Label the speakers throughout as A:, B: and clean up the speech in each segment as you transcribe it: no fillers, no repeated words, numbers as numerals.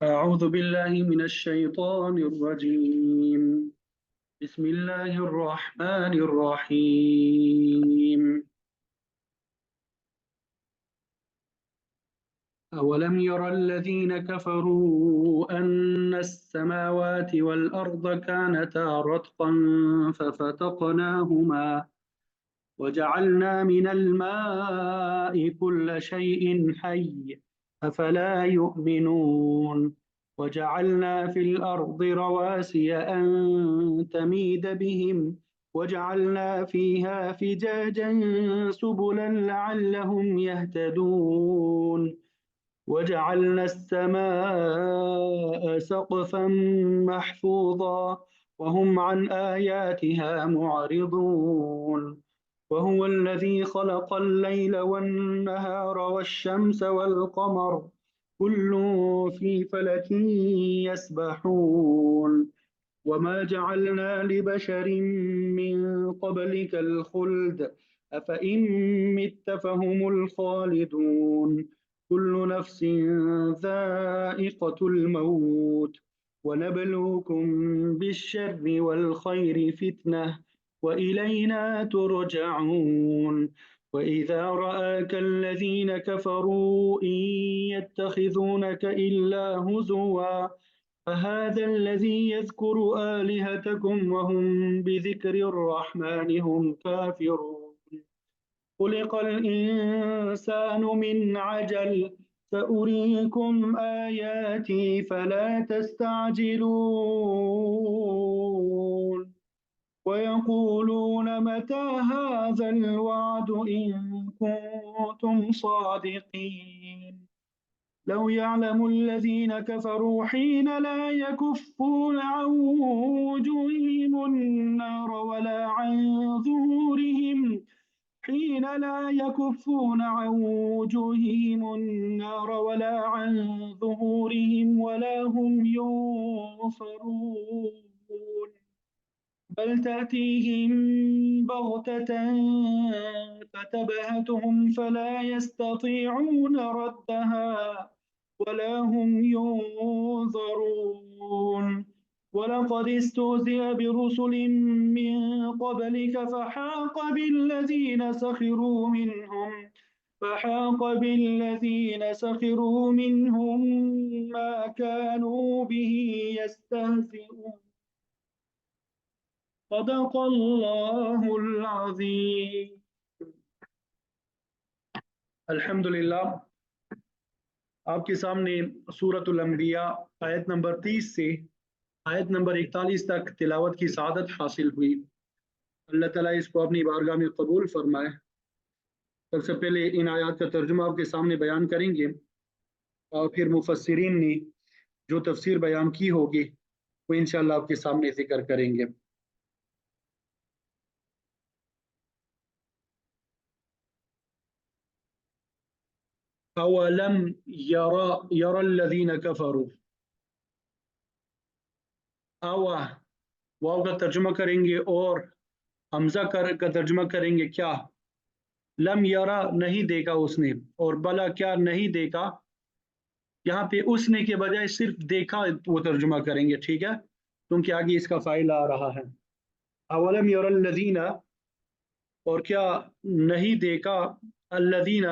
A: أعوذ بالله من الشيطان الرجيم. بسم الله الرحمن الرحيم. أولم ير الذين كفروا أن السماوات والأرض كانتا رتقا ففتقناهما وجعلنا من الماء كل شيء حي أفلا يؤمنون. وجعلنا في الأرض رواسي أن تميد بهم وجعلنا فيها فجاجا سبلا لعلهم يهتدون. وجعلنا السماء سقفا محفوظا وهم عن آياتها معرضون. وهو الذي خلق الليل والنهار والشمس والقمر كل في فلك يسبحون. وما جعلنا لبشر من قبلك الخلد أفإن مت فهم الخالدون. كل نفس ذائقة الموت ونبلوكم بالشر والخير فتنة وإلينا ترجعون. وإذا رآك الذين كفروا إن يتخذونك إلا هزوا أهذا الذي يذكر آلهتكم وهم بذكر الرحمن هم كافرون. خلق الإنسان من عجل سأريكم آياتي فلا تستعجلون. ويقولون متى هذا الوعد إن كنتم صادقين. لو يعلم الذين كفروا حين لا يكفون عن وجوههم النار ولا عن ظهورهم ولا عن ظهورهم ولا هم ينصرون. بل تأتيهم بغتة فتبهتهم فلا يستطيعون ردها ولا هم ينظرون. ولقد استهزئ برسل من قبلك فحاق بالذين سخروا منهم ما كانوا به يستهزئون. صدق الله العظيم. الحمدللہ آپ کے سامنے سورۃ الانبیاء آیت نمبر 30 سے آیت نمبر 41 تک تلاوت کی سعادت حاصل ہوئی۔ اللہ تعالیٰ اس کو اپنی بارگاہ میں قبول فرمائے۔ سب سے پہلے ان آیات کا ترجمہ آپ کے سامنے بیان کریں گے اور پھر مفسرین نے جو تفسیر بیان کی ہوگی وہ انشاءاللہ آپ کے سامنے ذکر کریں گے۔ اولم یرى الذین کفروا، واو کا ترجمہ کریں گے اور حمزہ کا ترجمہ کریں گے کیا؟ لم یرا نہیں دیکھا اس نے، اور بلا کیا نہیں دیکھا، یہاں پہ اس نے کے بجائے صرف دیکھا وہ ترجمہ کریں گے، ٹھیک ہے، کیونکہ آگے اس کا فائل آ رہا ہے۔ اولم یرى الذین، اور کیا نہیں دیکھا، الذین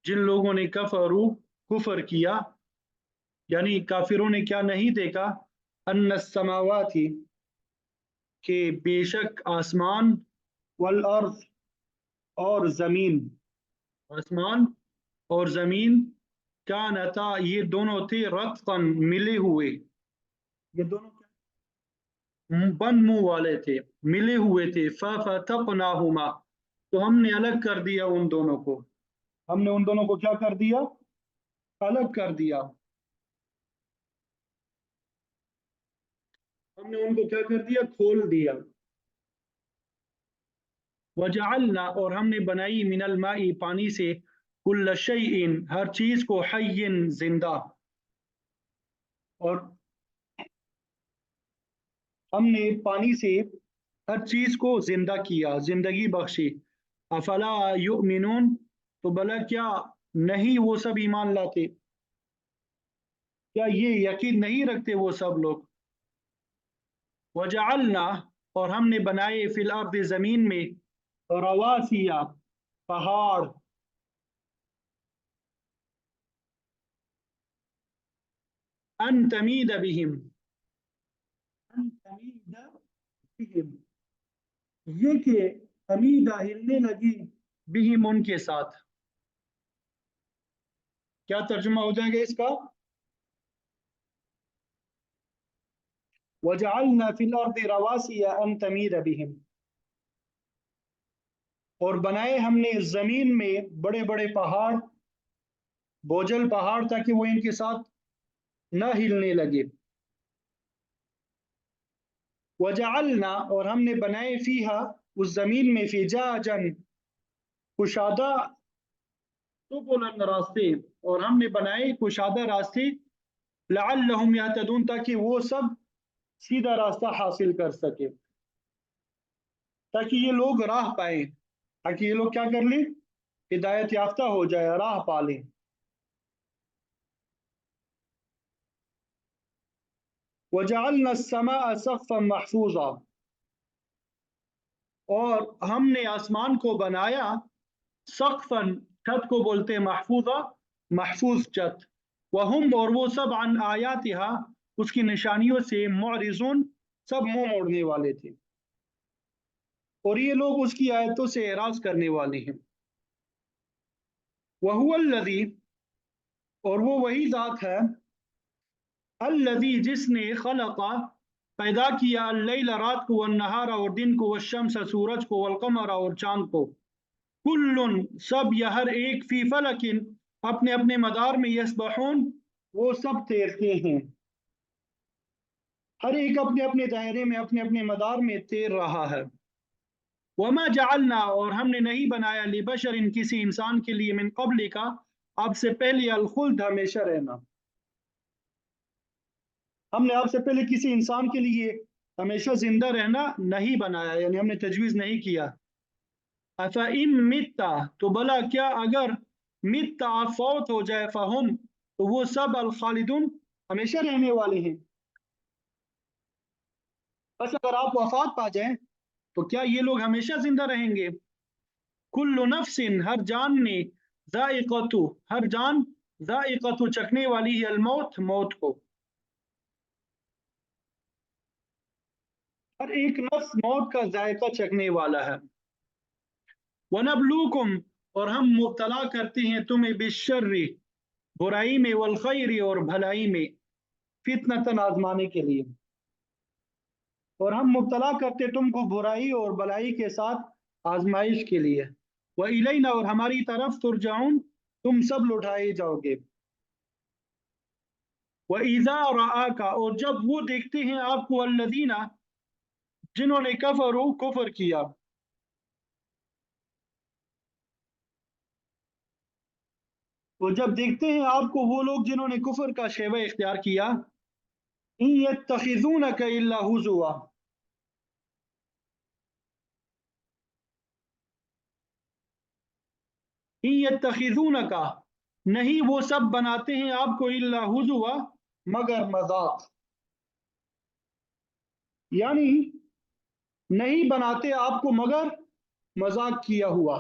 A: جن لوگوں نے کفر کیا، یعنی کافروں نے کیا نہیں دیکھا، ان السماوات کہ بے شک آسمان، والارض اور زمین، آسمان اور زمین، کانتا یہ دونوں تھے، رتقا ملے ہوئے، یہ دونوں بن منہ والے تھے، ملے ہوئے تھے، ففتقناہما تو ہم نے الگ کر دیا ان دونوں کو، ہم نے ان دونوں کو کیا کر دیا؟ الگ کر دیا، ہم نے ان کو کیا کر دیا؟ کھول دیا۔ وجعلنا اور ہم نے بنائی، من الماء پانی سے، کل شیء ہر چیز کو، حی زندہ، اور ہم نے پانی سے ہر چیز کو زندہ کیا، زندگی بخشی۔ افلا یؤمنون تو بلا کیا نہیں وہ سب ایمان لاتے۔ क्या ये यकीन नहीं रखते वो सब लोग? वजअलना, और हमने बनाए फिल अर्द जमीन में, रवासिया, पहाड़, अन तमीद बिहिम, अन तमीद बिहिम, ये कि तमीदा हिलने लगी, बिहिम उनके साथ। क्या तर्जुमा हो जाएगा इसका? वजअलना फिल अर्द रवासिया अन तमीद बिहिम, और बनाए हमने जमीन में बड़े बड़े पहाड़, बोझल पहाड़, ताकि वो इनके साथ न हिलने लगे। वजअलना, और हमने बनाए फीहा, उस जमीन में, फिजाजन, कुशादा, सुबुलन, रास्ते, और हमने बनाए कुशादा रास्ते, लअल्लहुम यहतदून, ताकि वो सब सीधा रास्ता हासिल कर सके, ताकि ये लोग राह पाए, ताकि ये लोग क्या कर लें, हिदायत याफ्ता हो जाए, राह पा लें। वजअलना अस्समाअ सक़्फ़न महफूज़ा, और हमने आसमान को बनाया, सक़्फ़न, छत को बोलते हैं महफूजा, महफूज छत, वहुम, और वो सब, अन आयातिहा, उसकी निशानियों से, मुअरिज़ून, सब मुंह मोड़ने वाले थे, और ये लोग उसकी आयतों से एराज करने वाले हैं। वहुवल्लज़ी, और वो वही ज़ात है, अल्लज़ी, जिसने, खलक़ा, पैदा किया, अल-लैल, रात को, वन्नहारा, और दिन को, वश्शम्स, सूरज को, वल-क़मर, और चांद को, कुल्लुन, सब, या हर एक, फी फलकिन, अपने अपने मदार में, यस्बहून, वो सब तैरते हैं, हर एक अपने अपने दायरे में, अपने अपने मदार में तैर रहा है। वमा जअलना, और हमने नहीं बनाया, लिबशरिन, किसी इंसान के लिए, मिन क़ब्ल का, आपसे पहले, अल खुल्द, हमेशा रहना, हमने आपसे पहले किसी इंसान के लिए हमेशा जिंदा रहना नहीं बनाया, यानी हमने तजवीज़ नहीं किया। अफ़ा इन मित्ता, तो भला क्या अगर, मित्ता, आप फौत हो जाए, फ़हुम, तो वो सब, अल खालिदून, हमेशा रहने वाले हैं। बस अगर आप वफात पा जाएं तो क्या ये लोग हमेशा जिंदा रहेंगे? कुल्लु नफ्सिन, हर जान ने, जायक़तु, हर जान, जायक़तु, चखने वाली है, अल-मौत, मौत को, हर एक नफ्स मौत का जायका चखने वाला है। वनब्लूकुम, और हम मुब्तला करते हैं तुम्हें, बिश्शर्रि, बुराई में, वल खैरि, और भलाई में, फितनतन, आजमाने के लिए, और हम मुब्तला करते तुमको बुराई और भलाई के साथ आजमाइश के लिए। व इलैना, और हमारी तरफ, तुरजाउन, तुम सब लौटाए जाओगे। व इज़ा रआका, और जब वो देखते हैं आपको, अल्लज़ीना, जिन्होंने, कफरू, कुफर किया, तो जब देखते हैं आपको वो लोग जिन्होंने कुफर का शेवा इख्तियार किया, इन यत्तखिज़ूनका इल्ला हुज़ुवा, इन यत्तखिज़ूनका, नहीं वो सब बनाते हैं आपको, इल्ला हुज़ुवा, मगर मजाक, यानी नहीं बनाते आपको मगर मजाक किया हुआ।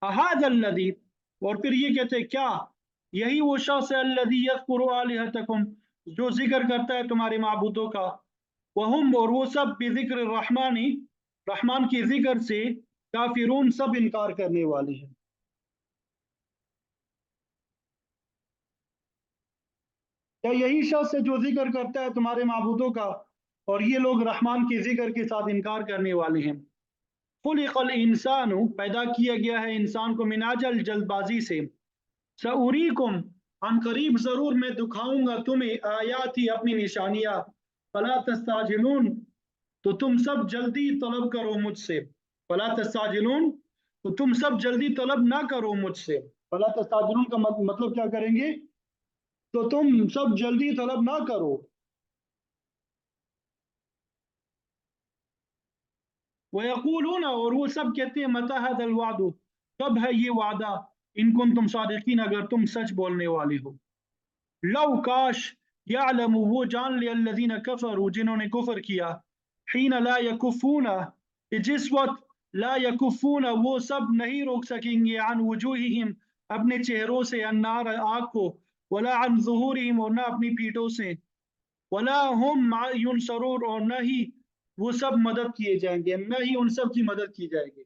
A: अहादल्लज़ी, और फिर ये कहते हैं, क्या यही वो शख्स है, अल्लज़ी यज़कुरु आलिहतकुम, जो जिक्र करता है तुम्हारे माबूदों का, वहुम, और वो सब, बिज़िक्र रहमानी, रहमान के जिक्र से, काफिरून, सब इनकार करने वाले हैं। क्या यही शख्स है जो जिक्र करता है तुम्हारे माबूदों का, और ये लोग रहमान के जिक्र के साथ इनकार करने वाले हैं। खुलिक़ल इंसानु, पैदा किया गया है इंसान को, मिनाजल, जल्दबाजी से, सऊरीकुम, अन करीब जरूर मैं दिखाऊंगा तुम्हें, आयाती, अपनी निशानियां, फला तस्ताजिलून, तो तुम सब जल्दी तलब करो मुझसे, फला तस्ताजिलून, तो तुम सब जल्दी तलब ना करो मुझसे, फला तस्ताजिलून का मतलब क्या करेंगे, तो तुम सब जल्दी तलब ना करो। वयकूलून, और वो सब कहते हैं, मता हज़ल वादु, कब है ये वादा, इन कुन तुम सादिकीन, अगर तुम सच बोलने वाले हो। लव काश यालमु वो जान ले अल्लज़ीना कफरू जिन्होंने कुफर किया, हीन ला यकुफूना जिस वक्त ला यकुफूना वो सब नहीं रोक सकेंगे, अन वजूहिहिम अपने चेहरों से, अन्नार आग को, वला अन ज़ुहूरिहिम और न अपनी पीठों से, वला हुम युनसरून और न ही वो सब मदद किए जाएंगे, न ही उन सब की मदद की जाएगी।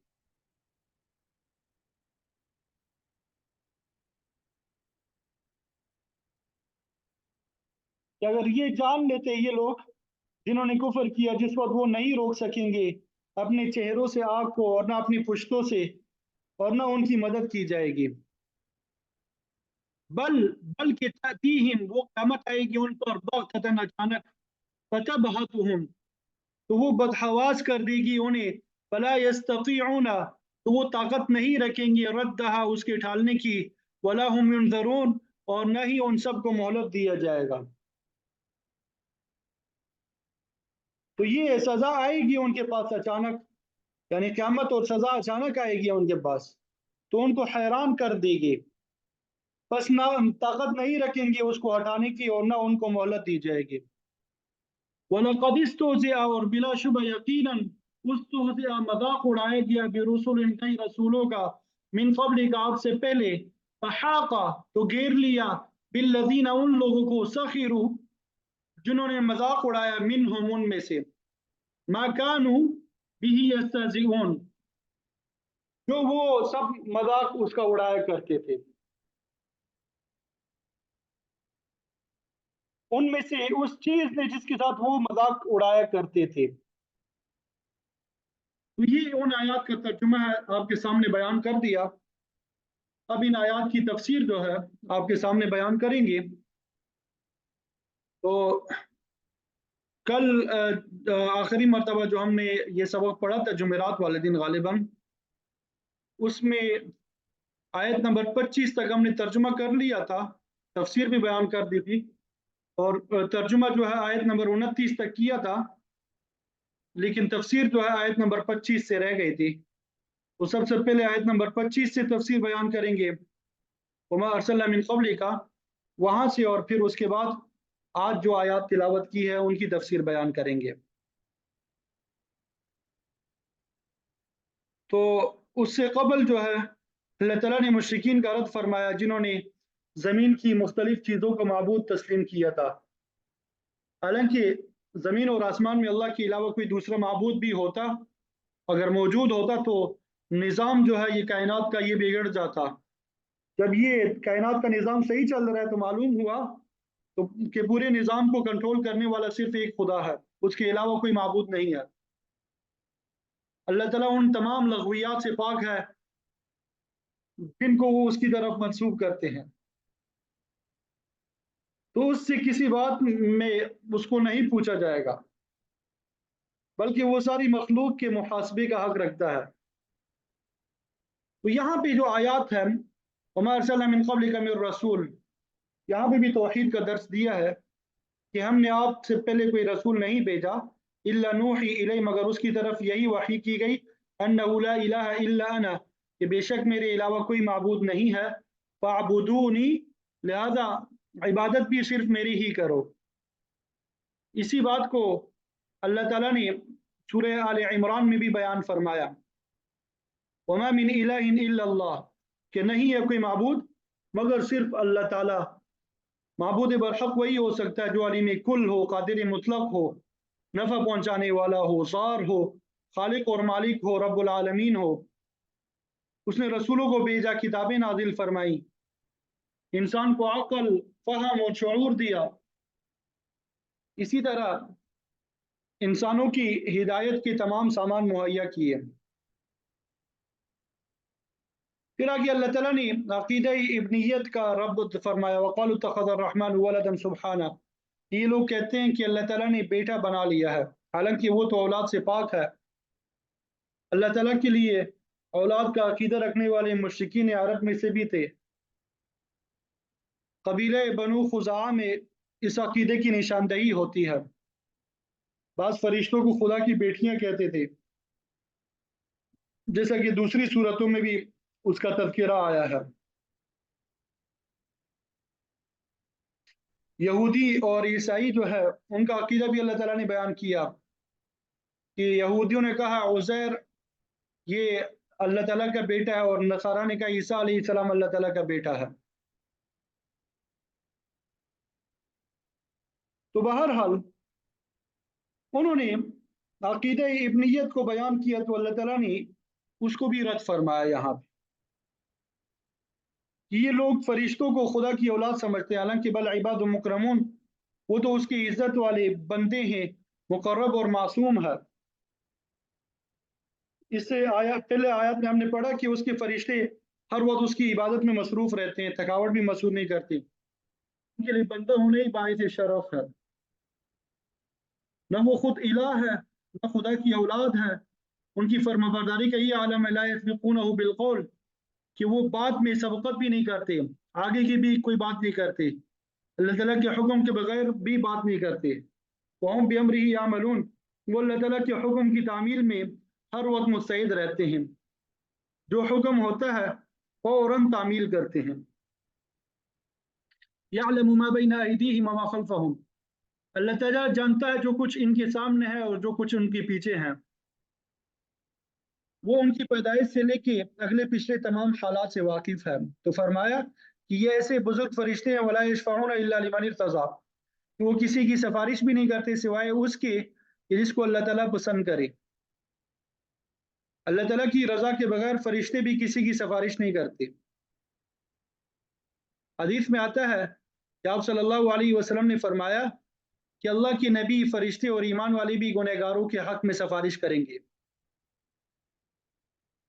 A: कि अगर ये जान लेते ये लोग जिन्होंने कुफर किया, जिस वक्त वो नहीं रोक सकेंगे अपने चेहरों से आग को और ना अपनी पुश्तों से, और ना उनकी मदद की जाएगी। बल बल्कि तातीहिम वो क़यामत आएगी उन पर बग़ततन अचानक, फतबहतुहुम तो वो बदहवास कर देगी उन्हें, फला यस्ततीऊना तो वो ताकत नहीं रखेंगे, रद्दहा उसके टालने की, वला हुम युनज़रून और न ही उन सब को मोहलत दिया जाएगा। तो ये सजा आएगी उनके पास अचानक, यानी क़यामत और सजा अचानक आएगी उनके पास, तो उनको हैरान कर देगी, बस ना ताकत नहीं रखेंगे उसको हटाने की और ना उनको मोहलत दी जाएगी। वलक़द इस्तुहज़िअ और बिलाशुबह यकीनन उस्तुहज़िअ मज़ाक उड़ाया गया बिरुसुलिन कई रसूलों का, मिन क़ब्लिका आपसे पहले, फ़हाक़ा तो घेर लिया, बिल्लज़ीना उन लोगों को, सख़िरू जिन्होंने मज़ाक उड़ाया, मिनहुम उनमें से, मा कानू बिही यस्तहज़िऊन जो वो सब मज़ाक उसका उड़ाया करते थे, उनमें से उस चीज़ ने जिसके साथ वो मज़ाक उड़ाया करते थे। तो ये उन आयात का तर्जुमा है, आपके सामने बयान कर दिया। अब इन आयात की तफसीर जो है आपके सामने बयान करेंगे। तो कल आखिरी मरतबा जो हमने ये सबक पढ़ा था जुमेरात वाले दिन गालिबन, उसमें आयत नंबर 25 तक हमने तर्जुमा कर लिया था, तफसीर भी बयान कर दी थी, और तर्जुमा जो है आयत नंबर 29 तक किया था, लेकिन तफसीर जो है आयत नंबर 25 से रह गई थी। तो सबसे पहले आयत नंबर 25 से तफसीर बयान करेंगे, वमा अरसलना मिन क़ब्लिका वहां से, और फिर उसके बाद आज जो आयात तिलावत की है उनकी तफसीर बयान करेंगे। तो उससे कबल जो है अल्लाह ताला ने मुशरिकीन का रद्द फरमाया जिन्होंने ज़मीन की मुख्तलिफ चीज़ों को माबूद तस्लीम किया था। हालांकि ज़मीन और आसमान में अल्लाह के अलावा कोई दूसरा माबूद भी होता, अगर मौजूद होता, तो निज़ाम जो है ये कायनात का ये बिगड़ जाता। जब ये कायनात का निज़ाम सही चल रहा है तो मालूम हुआ तो कि पूरे निज़ाम को कंट्रोल करने वाला सिर्फ एक खुदा है, उसके अलावा कोई माबूद नहीं है। अल्लाह ताला उन तमाम लगवियात से पाक है जिनको वो उसकी तरफ मंसूब करते हैं, तो उससे किसी बात में उसको नहीं पूछा जाएगा, बल्कि वो सारी मखलूक के मुहासबे का हक रखता है। तो यहाँ पे जो आयात है, वमा अरसलना मिन क़ब्लिका मिर रसूल, यहाँ पे भी तौहीद का दर्स दिया है कि हमने आपसे पहले कोई रसूल नहीं भेजा, इल्ला नूही इलैहि मगर उसकी तरफ यही वही की गई, अन्नहु ला इलाहा इल्ला अना कि बेशक मेरे अलावा कोई माबूद नहीं है, फ़अबुदूनी लिहाजा इबादत भी सिर्फ मेरी ही करो। इसी बात को अल्लाह ताला ने सूरह आले इमरान में भी बयान फरमाया, वमा मिन इलाहिन इल्लल्लाह कि नहीं है कोई माबूद मगर सिर्फ अल्लाह ताला। माबूद बरहक वही हो सकता है जो अलीम कुल हो, कादिर मुतलक हो, नफ़ा पहुँचाने वाला हो, ज़ार हो, खालिक और मालिक हो, रब्बुल आलमीन हो। उसने रसूलों को भेजा, किताबें नाजिल फरमाई, इंसान को अक्ल, फ़हम और शऊर दिया। इसी तरह इंसानों की हिदायत के तमाम सामान मुहैया किए। फिर आगे अल्लाह ताला ने अक़ीदा इब्नियत का रब्त फरमाया, वक़ालू इत्तख़ज़ अर्रहमान वलदन सुब्हाना, ये लोग कहते हैं कि अल्लाह ताला ने बेटा बना लिया है, हालांकि वो तो औलाद से पाक है। अल्लाह ताला के लिए औलाद का अकीदा रखने वाले मुशरिकीन अरब में से भी थे। कबीले बनु खुज़ा में इस अकीदे की निशानदही होती है। बाज़ फरिश्तों को खुदा की बेटियां कहते थे, जैसा कि दूसरी सूरतों में भी उसका तज़किरा आया है। यहूदी और ईसाई जो है उनका अकीदा भी अल्लाह ताला ने बयान किया कि यहूदियों ने कहा उज़ैर ये अल्लाह ताला का बेटा है, और नसारा ने कहा ईसा अलैहिस्सलाम अल्लाह ताला का बेटा है। तो बहरहाल उन्होंने अकीदा इब्नियत को बयान किया तो अल्लाह ताला ने उसको भी रद्द फरमाया यहाँ पे कि ये लोग फरिश्तों को खुदा की औलाद समझते हैं, हालांकि बल इबाद मुकरमून, वो तो उसकी इज्जत वाले बंदे हैं, मुकर्रब और मासूम है। इससे आयत पहले आयत में हमने पढ़ा कि उसके फरिश्ते हर वक्त उसकी इबादत में मसरूफ रहते हैं, थकावट भी महसूस नहीं करते। उनके लिए बंदा होने ही बाइस शरफ है। न वो खुद इलाह है, न खुदा की औलाद है। उनकी फर्माबरदारी का ये आलम है, ला यस्बिकूनहु बिलकौल, कि वो बात में सबकत भी नहीं करते, आगे की भी कोई बात नहीं करते, अल्लाह ताला के हुक्म के बगैर भी बात नहीं करते। वहुम बिअम्रिही यामलून, वो अल्लाह ताला के हुक्म की तामील में हर वक्त मुस्तैद रहते हैं, जो हुक्म होता है फौरन तामील करते हैं। यअलमु मा बैना अयदीहिम व मा खल्फहुम, अल्लाह ताला जानता है जो कुछ इनके सामने है और जो कुछ उनके पीछे हैं। वो उनकी पैदाइश से लेके अगले पिछले तमाम हालात से वाकिफ है। तो फरमाया कि ये ऐसे बुजुर्ग फरिश्ते हैं, वला यशफऊना इल्ला लिमन इर्तज़ा, वो किसी की सिफारिश भी नहीं करते सिवाय उसके कि जिसको अल्लाह ताला पसंद करे। अल्लाह ताला की रजा के बगैर फरिश्ते भी किसी की सिफारिश नहीं करते। हदीस में आता है कि आप सल्लल्लाहु अलैहि वसल्लम ने फरमाया कि अल्लाह के नबी, फरिश्ते और ईमान वाले भी गुनहगारों के हक में सिफारिश करेंगे।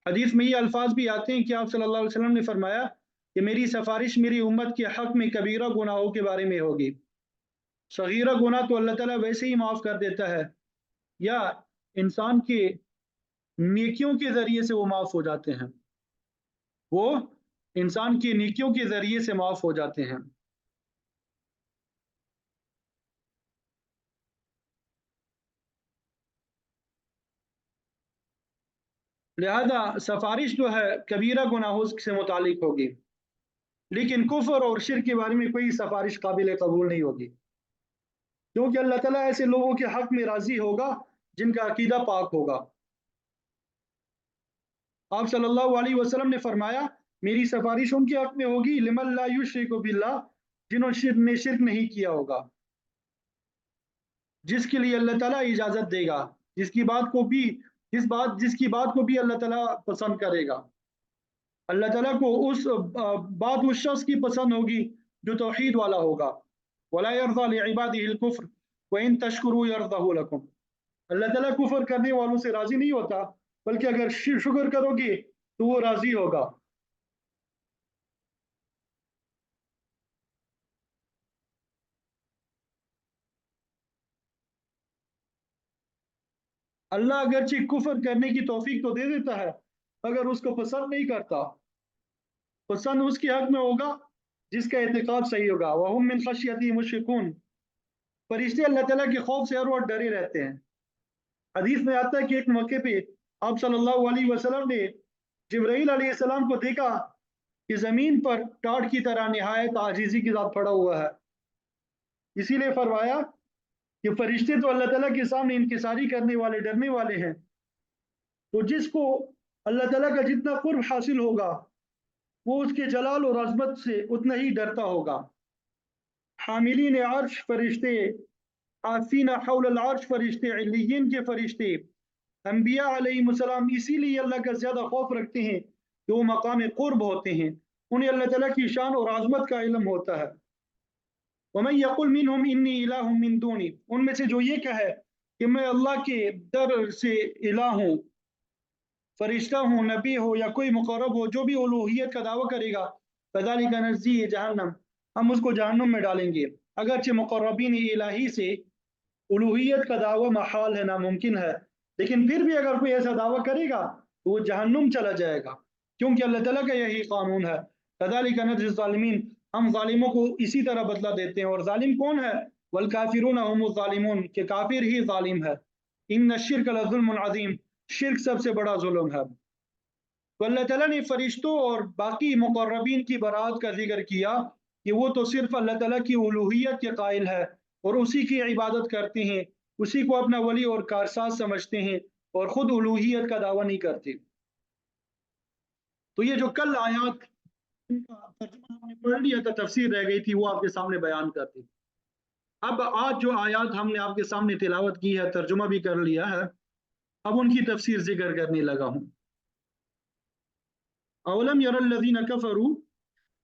A: हदीस में ये अल्फाज भी आते हैं कि आप सल्लल्लाहु अलैहि वसल्लम ने फरमाया कि मेरी सिफारिश मेरी उम्मत के हक में कबीरा गुनाहों के बारे में होगी। सगीरा गुनाह तो अल्लाह ताला वैसे ही माफ़ कर देता है, या इंसान के नेकियों के ज़रिए से वो माफ़ हो जाते हैं, वो इंसान की नेकियों के ज़रिए से माफ़ हो जाते हैं। लिहाजा सिफारिश जो है कबीरा गुनाहों से मुतालिक होगी, लेकिन कुफ्र और शिर्क के बारे में कोई सिफारिश काबिल कबूल नहीं होगी, क्योंकि अल्लाह ताला ऐसे लोगों के हक में राजी होगा जिनका अकीदा पाक होगा। आप सल्लल्लाहु अलैहि वसल्लम ने फरमाया मेरी सिफारिश उनके हक में होगी लिमन ला युश्रिकु बिल्लाह, जिन्होंने शिर्क नहीं किया होगा, जिसके लिए अल्लाह ताला इजाजत देगा, जिसकी बात को भी अल्लाह ताला पसंद करेगा। अल्लाह ताला को बात उस शख्स की पसंद होगी जो तौहीद वाला होगा। वला यरज़ा लिइबादिहिल कुफ्र व इन तशकुरू यरज़हु लकुम, अल्लाह ताला कुफ्र करने वालों से राजी नहीं होता, बल्कि अगर शुक्र करोगे तो वो राजी होगा। अल्लाह अगरचे कुफ्र करने की तौफीक तो दे देता है, अगर उसको पसंद नहीं करता, पसंद उसके हक में होगा जिसका एतकाद सही होगा। वहुम मिन खशियती मुशफिकून, फरिश्ते अल्लाह ताला के खौफ से हर वक्त डरे रहते हैं। हदीस में आता है कि एक मौके पे आप सल्लल्लाहु अलैहि वसल्लम ने जिब्राईल अलैहिस्सलाम को देखा कि जमीन पर टाट की तरह निहायत आजीजी के साथ पड़ा हुआ है। इसीलिए फरमाया कि फरिश्ते तो अल्लाह ताला के सामने इंकिसारी करने वाले, डरने वाले हैं। तो जिसको अल्लाह ताला का जितना कुर्ब हासिल होगा वो उसके जलाल और अजमत से उतना ही डरता होगा। हामिलीन अर्श फरिश्ते, आसीना हौल अर्श फरिश्ते, इल्लियीन के फरिश्ते, अम्बिया अलैहिमुस्सलाम इसीलिए अल्लाह का ज़्यादा खौफ रखते हैं कि वो मकाम कुर्ब होते हैं, उन्हें अल्लाह ताला की शान और आज़मत का इल्म होता है। वमन यकुल मिनहुम इन्नी इलाहुम मिन दूनी, उनमें से जो ये कहे कि मैं अल्लाह के दर से इलाह हूँ, फरिश्ता हूँ, नबी हो या कोई मुकर्रब हो, जो भी उलूहियत का दावा करेगा, कज़ालिका नज़्ज़ी जहन्नम, हम उसको जहन्नुम में डालेंगे। अगरचे मुकर्रबीन इलाही से उलूहियत का दावा महाल है, नामुमकिन है, लेकिन फिर भी अगर कोई ऐसा दावा करेगा तो वो जहन्नुम चला जाएगा, क्योंकि अल्लाह ताला का यही कानून है। कज़ालिका नज़्ज़ी ज़ालिमीन, हम जालिमों को इसी तरह बदला देते हैं। और जालिम कौन है? वल काफिरून हुमुज़ ज़ालिमून, के काफिर ही जालिम है। इन्न शिर्क लज़ुल्मुन अज़ीम, शिर्क सबसे बड़ा जुल्म है। तो अल्लाह ताला ने फरिश्तों और बाकी मुकर्रबीन की बरात का जिक्र किया کہ وہ تو صرف اللہ ताला की उलूहियत के कायल है और उसी की इबादत करते हैं, उसी को अपना वली और कारसाज समझते हैं और खुद उलूहियत का दावा नहीं करते। तो ये जो कल आयात इनका तर्जुमा हमने पढ़ लिया था, तफसीर रह गई थी, वो आपके सामने बयान करते। अब आज जो आयात हमने आपके सामने तिलावत की है, तर्जुमा भी कर लिया है, अब उनकी तफसीर जिक्र करने लगा हूँ। अवलम यरल्लज़ीना कफ़रू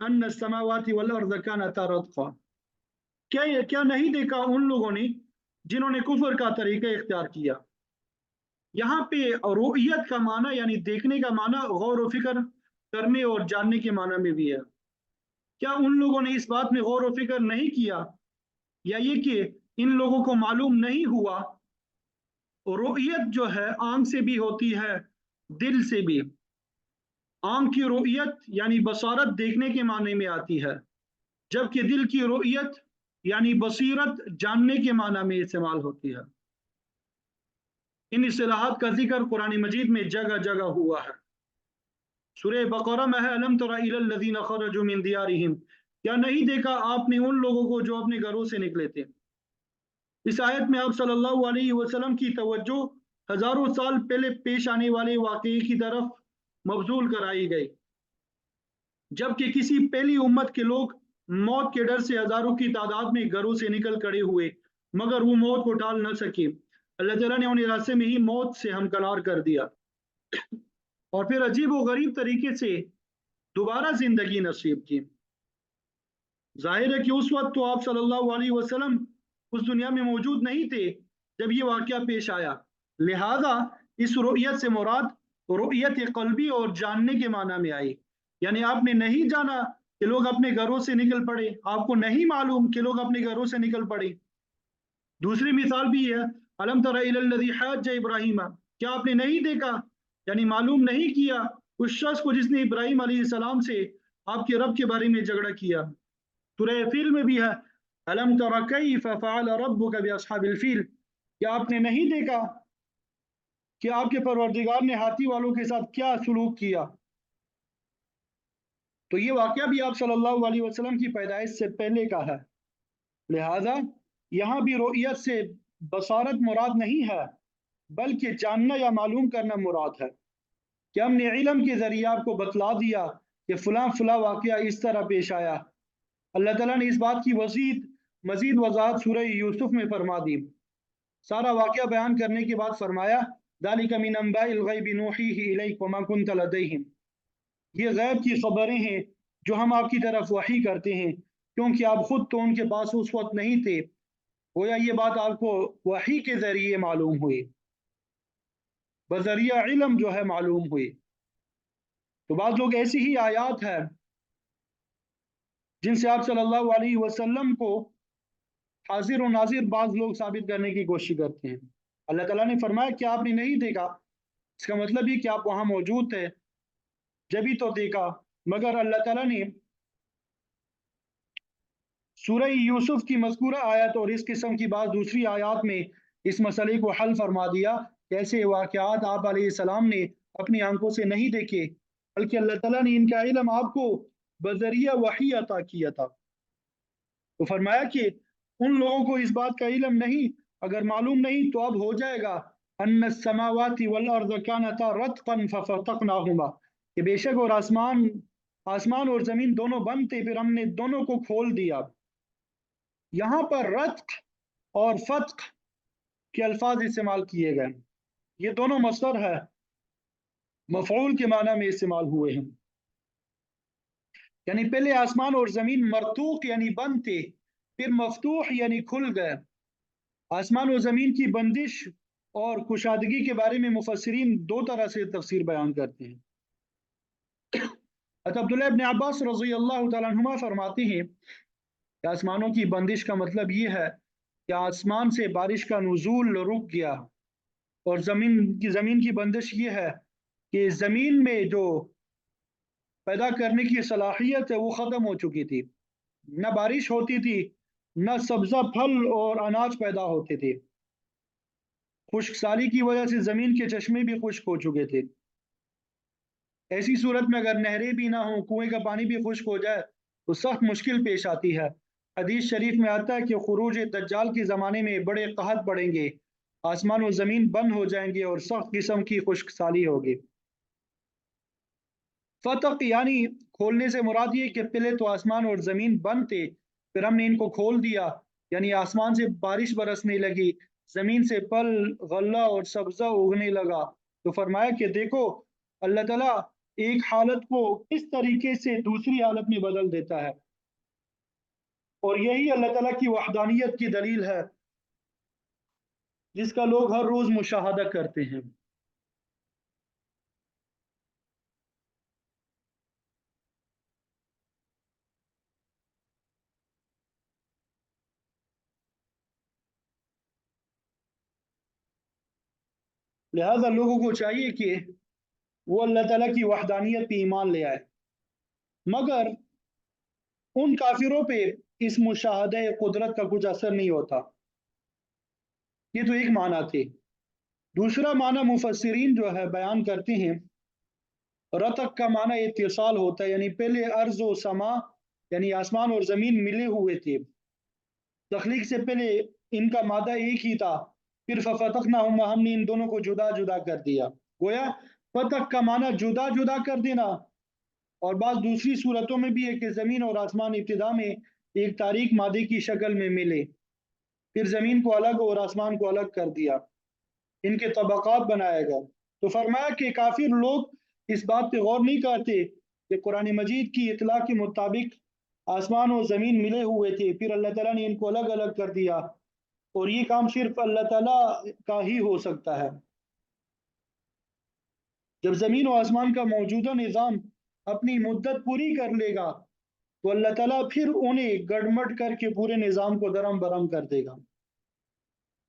A: अन्न अस्समावाति वल अर्ज़ कानता रत्क़ा, क्या नहीं देखा उन लोगों ने जिन्होंने कुफर का तरीका इख्तियार किया। यहाँ पे रुयत का माना यानी देखने का माना गौर व फिक्र करने और जानने के माना में भी है। क्या उन लोगों ने इस बात में गौर व फिक्र नहीं किया, या ये कि इन लोगों को मालूम नहीं हुआ। रुयत जो है आंख से भी होती है, दिल से भी। आंख की रुयत यानी बसारत देखने के माने में आती है, जबकि दिल की रुयत यानी बसीरत जानने के माना में इस्तेमाल होती है। इन इस्तिलाहात का जिक्र कुरान मजीद में जगह जगह हुआ है। सूरह बकरा में है अलम तरा इलल लज़ीना खरजू मिन दियारिहिम, क्या नहीं देखा आपने उन लोगों को जो अपने घरों से निकले थे। इस आयत में आप सल्लल्लाहु अलैहि वसल्लम की तवज्जो हजारों साल पहले पेश आने वाले वाक़ये की तरफ मबजूल कराई गई, जबकि किसी पहली उम्मत के लोग मौत के डर से हजारों की तादाद में घरों से निकल खड़े हुए, मगर वो मौत को टाल न सके। अल्लाह ताला ने उन्हें रास्ते में ही मौत से हमकनार कर दिया और फिर अजीब व गरीब तरीके से दोबारा जिंदगी नसीब की। जाहिर है कि उस वक्त तो आप सल्लल्लाहु अलैहि वसल्लम उस दुनिया में मौजूद नहीं थे जब ये वाक़या पेश आया, लिहाजा इस रुयत से मुराद रुयत क़ल्बी और जानने के माना में आई। यानी आपने नहीं जाना कि लोग अपने घरों से निकल पड़े, आपको नहीं मालूम कि लोग अपने घरों से निकल पड़े। दूसरी मिसाल भी है अलम तरा इलल लज़ी हज्ज इब्राहीम, क्या आपने नहीं देखा यानी मालूम नहीं किया उस शख्स को जिसने इब्राहीम अलैहिस्सलाम से आपके रब के बारे में झगड़ा किया। सूरह फील में भी है अलम तरा कैफ़ फ़अल रब्बुका बिअस्हाबिल फील, क्या आपने नहीं देखा कि आपके परवरदिगार ने हाथी वालों के साथ क्या सलूक किया। तो ये वाक़या भी आप सल्लल्लाहु अलैहि वसल्लम की पैदाइश से पहले का है, लिहाजा यहाँ भी रुयत से बसारत मुराद नहीं है, बल्कि जानना या मालूम करना मुराद है कि हमने इल्म के जरिए आपको बतला दिया कि फलां फलां वाक़या इस तरह पेश आया। अल्लाह ताला ने इस बात की मज़ीद वज़ाहत सूरह यूसुफ में फरमा दी। सारा वाक़या बयान करने के बाद फरमाया ज़ालिका मिन अंबाइल ग़ैबि नूहीही इलैक वमा कुन्त लदैहिम, ये गैब की खबरें हैं जो हम आपकी तरफ वही करते हैं, क्योंकि आप खुद तो उनके पास उस वक्त नहीं थे। गोया ये बात आपको वही के जरिए मालूम हुई, बजरिया इल्म जो है मालूम हुई। तो बाद लोग ऐसी ही आयात है जिनसे आप सल्लल्लाहु अलैहि वसल्लम को हाजिर और नाजिर बाज लोग साबित करने की कोशिश करते हैं। अल्लाह ताला ने फरमाया कि आपने नहीं देखा, इसका मतलब ये कि आप वहां मौजूद थे, जब ही तो देखा। मगर अल्लाह ताला ने सूरह यूसुफ की मज़कूरा आयत और इस किस्म की बात दूसरी आयत में इस मसले को हल फरमा दिया। कैसे वाक़यात आप अलैहिस्सलाम ने अपनी आंखों से नहीं देखे, बल्कि अल्लाह ताला ने इनका इल्म आपको बजरिया वही अता किया था। तो फरमाया कि उन लोगों को इस बात का इल्म नहीं, अगर मालूम नहीं तो अब हो जाएगा अन्न समावाति वल अर्ज़ कानता रत्क़न फ़फ़तक़नाहुमा, कि बेशक और आसमान और ज़मीन दोनों बंद थे, फिर हमने दोनों को खोल दिया। यहाँ पर रत्क़ और फ़त्क़ के अल्फाज इस्तेमाल किए गए, ये दोनों मस्दर है, मफ़ऊल के माना में इस्तेमाल हुए हैं। यानी पहले आसमान और ज़मीन मरतूक़ यानी बंद थे, फिर मफ़तूह यानी खुल गए। आसमान और ज़मीन की बंदिश और कुशादगी के बारे में मुफस्सिरीन दो तरह से तफसीर बयान करते हैं। अब्दुल्लाह इब्न अब्बास रज़ियल्लाहु तआला अन्हुमा फरमाते हैं कि आसमानों की बंदिश का मतलब ये है कि आसमान से बारिश का नुज़ूल रुक गया, और ज़मीन की बंदिश ये है कि ज़मीन में जो पैदा करने की सलाहियत है वो ख़त्म हो चुकी थी, न बारिश होती थी, न सब्ज़ा फल और अनाज पैदा होते थे। खुश्कसाली की वजह से ज़मीन के चश्मे भी खुश्क हो चुके थे। ऐसी सूरत में अगर नहरें भी ना हो, कुएं का पानी भी खुश्क हो जाए, तो सख्त मुश्किल पेश आती है। हदीस शरीफ में आता है कि खुरूज दज्जाल के ज़माने में बड़े कहत पड़ेंगे, आसमान और ज़मीन बंद हो जाएंगे और सख्त किस्म की खुश्कसाली होगी। फतक यानी खोलने से मुराद ये कि पहले तो आसमान और ज़मीन बंद थे, फिर हमने इनको खोल दिया, यानी आसमान से बारिश बरसने लगी, ज़मीन से फल, गल्ला और सब्ज़ा उगने लगा। तो फरमाया कि देखो, अल्लाह ताला एक हालत को किस तरीके से दूसरी हालत में बदल देता है, और यही अल्लाह ताला की वहदानियत की दलील है, जिसका लोग हर रोज़ मुशाहदा करते हैं। लिहाजा लोगों को चाहिए कि वो अल्लाह ताला की वहदानियत पे ईमान ले आए, मगर उन काफिरों पे इस मुशाहदे कुदरत का कुछ असर नहीं होता। ये तो एक माना थे। दूसरा माना मुफस्सिरीन जो है बयान करते हैं, रतक का माना इत्तिसाल होता है, यानी पहले अर्ज व समा यानी आसमान और ज़मीन मिले हुए थे। तख्लीक से पहले इनका मादा एक ही था, फिर फतकनाहुमा हमने इन दोनों को जुदा जुदा कर दिया। गोया फतक का माना जुदा जुदा कर देना, और बाज़ दूसरी सूरतों में भी है कि ज़मीन और आसमान इब्तिदा में एक तारीक मादे की शक्ल में मिले, फिर ज़मीन को अलग और आसमान को अलग कर दिया, इनके तबक़ात बनाया गया। तो फरमाया कि काफिर लोग इस बात पे गौर नहीं करते कि कुरान मजीद की इतला के मुताबिक आसमान और ज़मीन मिले हुए थे, फिर अल्लाह ताला ने इनको अलग अलग कर दिया, और ये काम सिर्फ अल्लाह ताला का ही हो सकता है। जब ज़मीन और आसमान का मौजूदा निज़ाम अपनी मुद्दत पूरी कर लेगा, तो अल्लाह ताला फिर उन्हें गड़मड़ करके पूरे निज़ाम को दरम बरम कर देगा।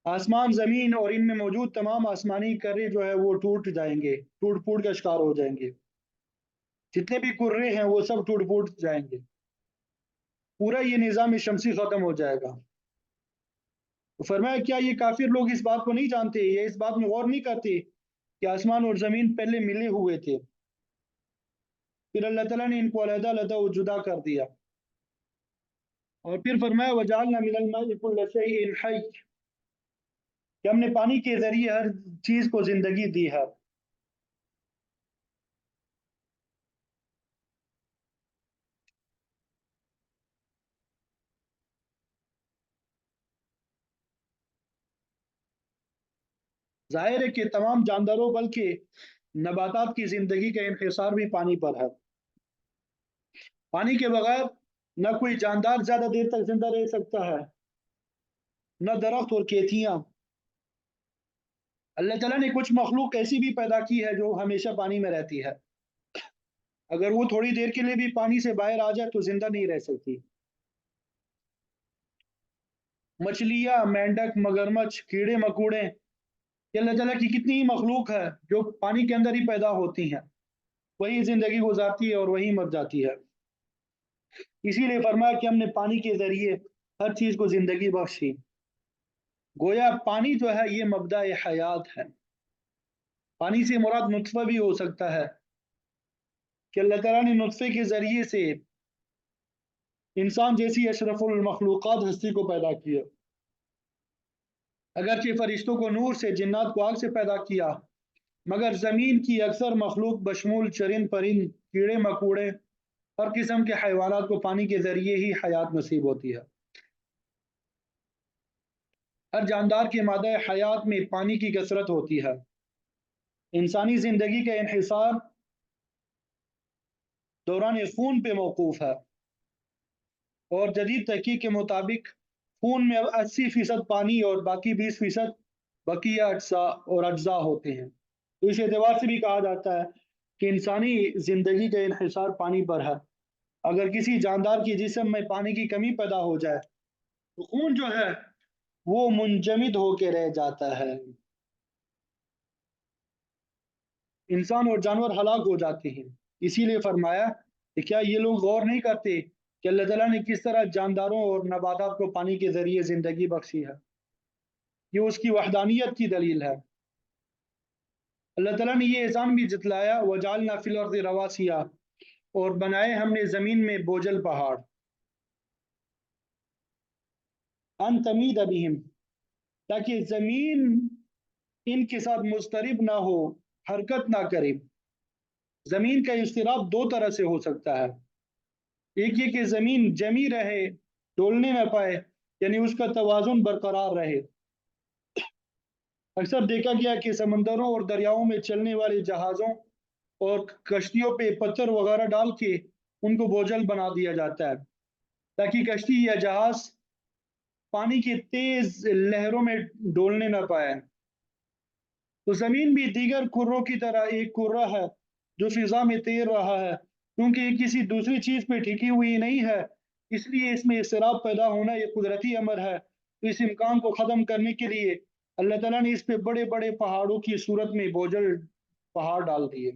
A: आसमान, ज़मीन और इनमें मौजूद तमाम आसमानी कर्रे जो है वो टूट जाएंगे, टूट फूट का शिकार हो जाएंगे। जितने भी कुर्रे हैं वो सब टूट फूट जाएंगे, पूरा ये निज़ाम शमसी ख़त्म हो जाएगा। तो फरमाया क्या ये काफिर लोग इस बात को नहीं जानते, ये इस बात में गौर नहीं करते कि आसमान और ज़मीन पहले मिले हुए थे, फिर अल्लाह ताला ने इनको अलहदा-अलहदा और जुदा कर दिया। और फिर फरमाया वजअलना मिनल माइ कुल्ल शैइन हय्य, कि हमने पानी के ज़रिए हर चीज़ को ज़िंदगी दी है। ज़ाहिर है कि तमाम जानदारों बल्कि नबातात की ज़िंदगी का इन्हिसार भी पानी पर है। पानी के बगैर न कोई जानदार ज़्यादा देर तक ज़िंदा रह सकता है, न दरख्त और खेतियाँ। अल्लाह ताला ने कुछ मखलूक ऐसी भी पैदा की है जो हमेशा पानी में रहती है। अगर वो थोड़ी देर के लिए भी पानी से बाहर आ जाए तो ज़िंदा नहीं रह सकती। मछलियाँ, मेंढक, मगरमच्छ, कीड़े-मकोड़े, ये अल्लाह ताला की कितनी ही मखलूक है जो पानी के अंदर ही पैदा होती हैं। वही ज़िंदगी गुज़ारती है और वही मर जाती है। इसीलिए फरमाया कि हमने पानी के ज़रिए हर चीज़ को ज़िंदगी बख्शी। गोया पानी जो है ये मबदा-ए हयात है। पानी से मुराद नुत्फ़ा भी हो सकता है कि अल्लाह ताला ने नुत्फ़े के ज़रिए से इंसान जैसी अशरफुल मखलूक़ात हस्ती को पैदा किया। अगरचे फ़रिश्तों को नूर से, जिन्नात को आग से पैदा किया, मगर ज़मीन की अक्सर मखलूक बशमूल चरिंद परिंद, कीड़े मकोड़े, हर किस्म के हैवानात को पानी के ज़रिए ही हयात नसीब होती है। हर जानदार के मादा हयात में पानी की कसरत होती है। इंसानी ज़िंदगी का इन्हिसार दौरान खून पे मौकूफ़ है, और जदीद तहकीक के मुताबिक खून में अब 80% पानी और बाकी 20% बकिया अज्जा और अज्जा होते हैं। तो इस एतबार से भी कहा जाता है कि इंसानी ज़िंदगी का इन्हिसार पानी पर है। अगर किसी जानदार की जिस्म में पानी की कमी पैदा हो जाए, तो खून जो है वो मुंजमद होके रह जाता है। इंसान और जानवर हलाक हो जाते हैं। इसीलिए फरमाया कि क्या ये लोग गौर नहीं करते कि अल्लाह ताला ने किस तरह जानदारों और नबातात को पानी के ज़रिए ज़िंदगी बख्शी है। ये उसकी वहदानियत की दलील है। अल्लाह ताला ने ये एहसान भी जतलाया, वजअलना फिल अर्दि रवासिया, اور بنائے ہم نے زمین میں بوجھل پہاڑ، ان تمید بہم، تاکہ زمین ان کے ساتھ مضطرب نہ ہو، حرکت نہ کرے۔ زمین کا اضطراب دو طرح سے ہو سکتا ہے، ایک یہ کہ زمین جمی رہے، ڈولنے نہ پائے، یعنی اس کا توازن برقرار رہے۔ اکثر دیکھا گیا کہ سمندروں اور دریاؤں میں چلنے والے جہازوں اور کشتیوں پہ پتھر وغیرہ ڈال کے ان کو بوجھل بنا دیا جاتا ہے، تاکہ کشتی یا جہاز پانی کی تیز لہروں میں ڈولنے نہ پائے۔ تو زمین بھی دیگر کروں کی طرح ایک کرہ ہے جو فضا میں تیر رہا ہے، کیونکہ یہ کسی دوسری چیز پہ ٹکی ہوئی نہیں ہے، اس لیے اس میں اضطراب پیدا ہونا یہ قدرتی امر ہے۔ تو اس امکان کو ختم کرنے کے لیے اللہ تعالیٰ نے اس پہ بڑے بڑے پہاڑوں کی صورت میں بوجھل پہاڑ ڈال دیے۔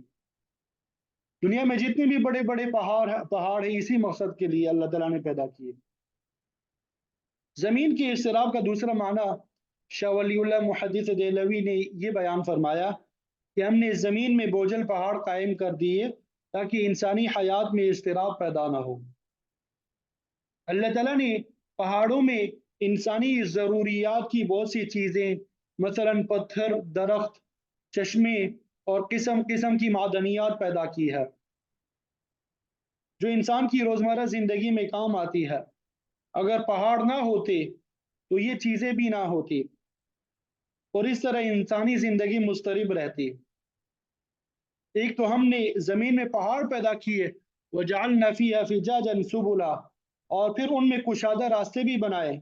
A: دنیا میں جتنے بھی بڑے بڑے پہاڑ ہیں اسی مقصد کے لیے اللہ تعالیٰ نے پیدا کیے۔ زمین کے اضطراب کا دوسرا معنی شاہ ولی اللہ محدث دہلوی نے یہ بیان فرمایا کہ ہم نے زمین میں بوجھل پہاڑ قائم کر دیے تاکہ انسانی حیات میں اضطراب پیدا نہ ہو۔ اللہ تعالیٰ نے پہاڑوں میں انسانی ضروریات کی بہت سی چیزیں، مثلا پتھر، درخت، چشمے اور قسم قسم کی معدنیات پیدا کی ہے جو انسان کی روزمرہ زندگی میں کام آتی ہے۔ اگر پہاڑ نہ ہوتے تو یہ چیزیں بھی نہ ہوتی اور اس طرح انسانی زندگی مضطرب رہتی۔ ایک تو ہم نے زمین میں پہاڑ پیدا کیے، وَجَعَلْنَا فِيهَا فِجَاجًا سُبُلًا، اور پھر ان میں کشادہ راستے بھی بنائے۔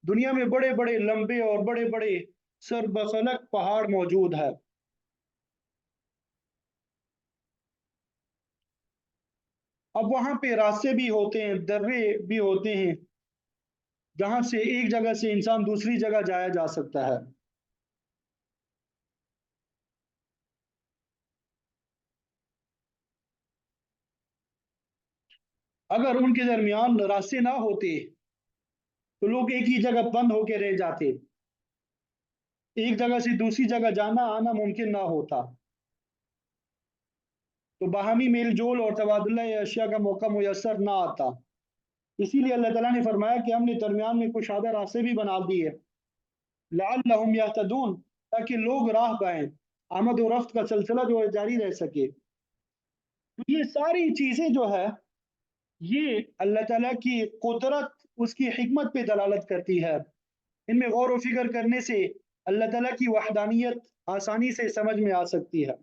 A: دنیا میں بڑے بڑے لمبے اور بڑے بڑے سر بفلک پہاڑ موجود ہے۔ اب وہاں پہ راستے بھی ہوتے ہیں، درے بھی ہوتے ہیں، جہاں سے ایک جگہ سے انسان دوسری جگہ جایا جا سکتا ہے۔ اگر ان کے درمیان راستے نہ ہوتے تو لوگ ایک ہی جگہ بند ہو کے رہ جاتے، ایک جگہ سے دوسری جگہ جانا آنا ممکن نہ ہوتا، تو باہمی میل جول اور تبادلہ اشیاء کا موقع میسر نہ آتا۔ اسی لیے اللہ تعالیٰ نے فرمایا کہ ہم نے درمیان میں کشادہ راستے بھی بنا دیے، لعلہم یہتدون، تاکہ لوگ راہ پائیں، آمد و رفت کا سلسلہ جو ہے جاری رہ سکے۔ تو یہ ساری چیزیں جو ہے یہ اللہ تعالیٰ کی قدرت، اس کی حکمت پہ دلالت کرتی ہے۔ ان میں غور و فکر کرنے سے اللہ تعالیٰ کی وحدانیت آسانی سے سمجھ میں آ سکتی ہے۔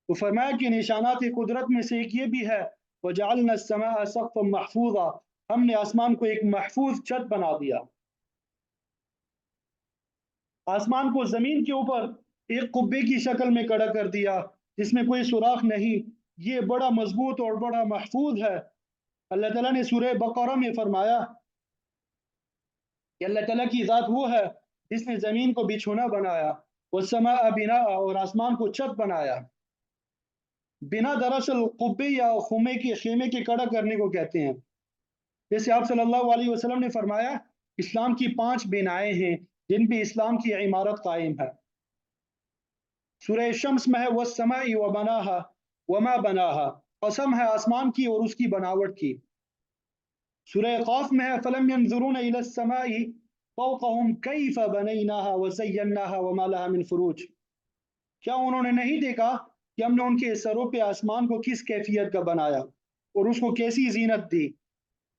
A: تو فرمایا کہ نشانات قدرت میں سے ایک یہ بھی ہے، وَجَعَلْنَا السَّمَاءَ سَقْفًا مَحْفُوظًا، ہم نے آسمان کو ایک محفوظ چھت بنا دیا۔ آسمان کو زمین کے اوپر ایک قبے کی شکل میں کھڑا کر دیا جس میں کوئی سوراخ نہیں، یہ بڑا مضبوط اور بڑا محفوظ ہے۔ اللہ تعالیٰ نے سورہ بقرہ میں فرمایا کہ اللہ تعالیٰ کی ذات وہ ہے جس نے زمین کو بچھونا بنایا، والسماء بناء، اور آسمان کو چھت بنایا۔ بنا دراصل قبے یا خیمے کے کھڑا کرنے کو کہتے ہیں۔ جیسے آپ صلی اللہ علیہ وسلم نے فرمایا اسلام کی 5 بنائیں ہیں جن پہ اسلام کی عمارت قائم ہے۔ سورہ شمس میں ہے وَالسَّمَاءِ وَبَنَاهَا وَمَا بَنَاهَا، قسم ہے آسمان کی اور اس کی بناوٹ کی۔ سورہ قاف میں ہے فَلَمْ يَنْظُرُونَ إِلَى السَّمَاءِ فَوْقَهُمْ كَيْفَ بَنَيْنَاهَا وَزَيَّنَّاهَا وَمَا لَهَا مِنْ فُرُوجٍ، کیا انہوں نے نہیں دیکھا کہ ہم نے ان کے سروں پہ آسمان کو کس کیفیت کا بنایا اور اس کو کیسی زینت دی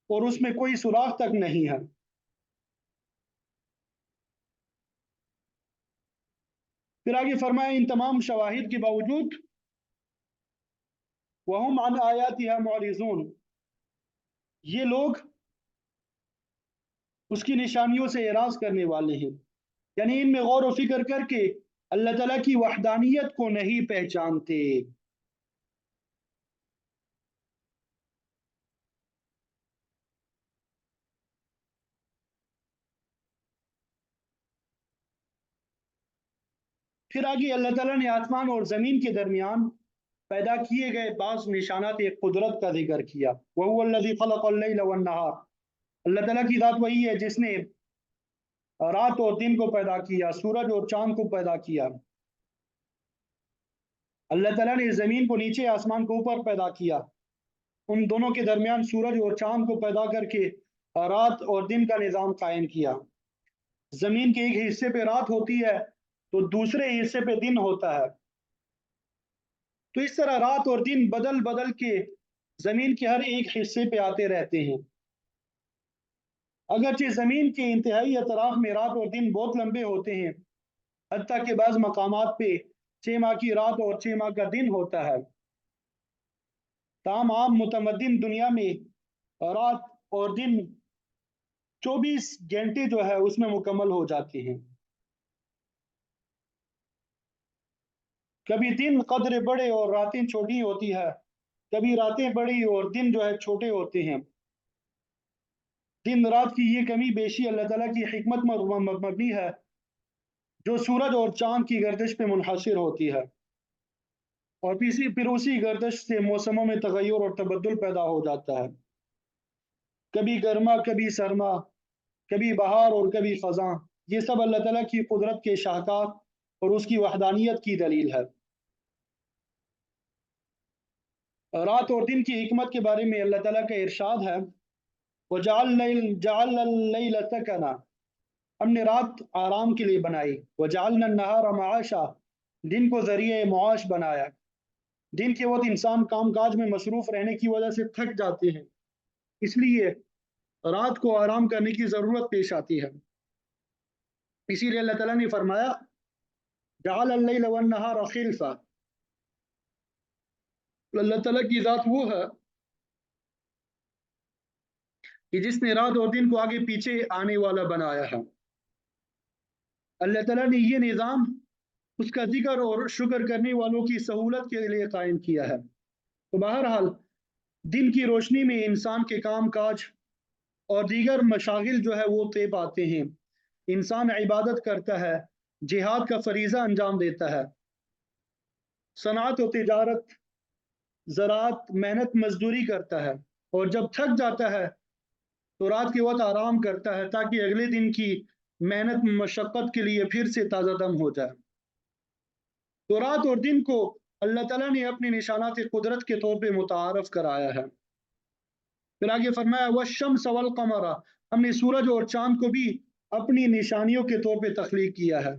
A: اور اس میں کوئی سوراخ تک نہیں ہے۔ پھر آگے فرمایا ان تمام شواہد کے باوجود وَهُمْ عَنْ آيَاتِهَا مُعْرِضُونَ، یہ لوگ اس کی نشانیوں سے اعراض کرنے والے ہیں، یعنی ان میں غور و فکر کر کے اللہ تعالیٰ کی وحدانیت کو نہیں پہچانتے۔ پھر آگے اللہ تعالیٰ نے آسمان اور زمین کے درمیان پیدا کیے گئے بعض نشانات قدرت کا ذکر کیا۔ وَهُوَ الَّذِي خَلَقَ اللَّيْلَ وَالنَّهَارَ، اللہ تعالیٰ کی ذات وہی ہے جس نے رات اور دن کو پیدا کیا، سورج اور چاند کو پیدا کیا۔ अल्लाह ताला ने ज़मीन को नीचे, आसमान को ऊपर पैदा किया। उन दोनों के दरमियान सूरज और चाँद को पैदा करके रात और दिन का निज़ाम कायम किया। ज़मीन के एक हिस्से पे रात होती है तो दूसरे हिस्से पे दिन होता है। तो इस तरह रात और दिन बदल बदल के ज़मीन के हर एक हिस्से पे आते रहते हैं। अगरचे ज़मीन के इंतहाई अतराफ में रात और दिन बहुत लंबे होते हैं, हत्ता के बाज़ मकामात पे 6 माह की रात और 6 माह का दिन होता है। ताम आम मुतमद्दिन दुनिया में रात और दिन 24 घंटे जो है उसमें मुकम्मल हो जाते हैं। कभी दिन कदर बड़े और रातें छोटी होती है, कभी रातें बड़ी और दिन जो है छोटे होते हैं। दिन रात की ये कमी बेशी अल्लाह ताला की हिकमत मबनी है, जो सूरज और चांद की गर्दिश पे मुनहसर होती है, और फिर उसी गर्दिश से मौसमों में तगय्युर और तबद्दुल पैदा हो जाता है। कभी गर्मा, कभी सरमा, कभी बहार और कभी खज़ां। ये सब अल्लाह ताला की कुदरत के शाहकार और उसकी वहदानियत की दलील है। रात और दिन की हिकमत के बारे में अल्लाह ताला का इरशाद है, वजअल सकना, हमने रात आराम के लिए बनाई, वजअलना नहार माशा, दिन को जरिए मुआश बनाया। दिन के वक्त इंसान काम काज में मसरूफ रहने की वजह से थक जाते हैं, इसलिए रात को आराम करने की ज़रूरत पेश आती है। इसीलिए अल्लाह ताला ने फरमाया, जअल अल-लैल वन-नहार खिल्फा, अल्लाह ताला की ज़ात वो है कि जिसने रात और दिन को आगे पीछे आने वाला बनाया है। अल्लाह ताला ने ये निज़ाम उसका जिक्र और शुक्र करने वालों की सहूलत के लिए कायम किया है। तो बहरहाल दिन की रोशनी में इंसान के काम काज और दीगर मशागिल जो है वो तय पाते हैं। इंसान इबादत करता है, जिहाद का फरीज़ा अंजाम देता है, सनात और तिजारत, ज़राअत, मेहनत मजदूरी करता है, और जब थक जाता है तो रात के वक्त आराम करता है ताकि अगले दिन की मेहनत मशक्क़त के लिए फिर से ताज़ा दम हो जाए। तो रात और दिन को अल्लाह ताला ने अपनी निशानात कुदरत के तौर पे मुतारफ़ कराया है। फिर आगे फरमाया, वश्शम्स वल क़मरा, हमने सूरज और चाँद को भी अपनी निशानियों के तौर पे तख्लीक किया है,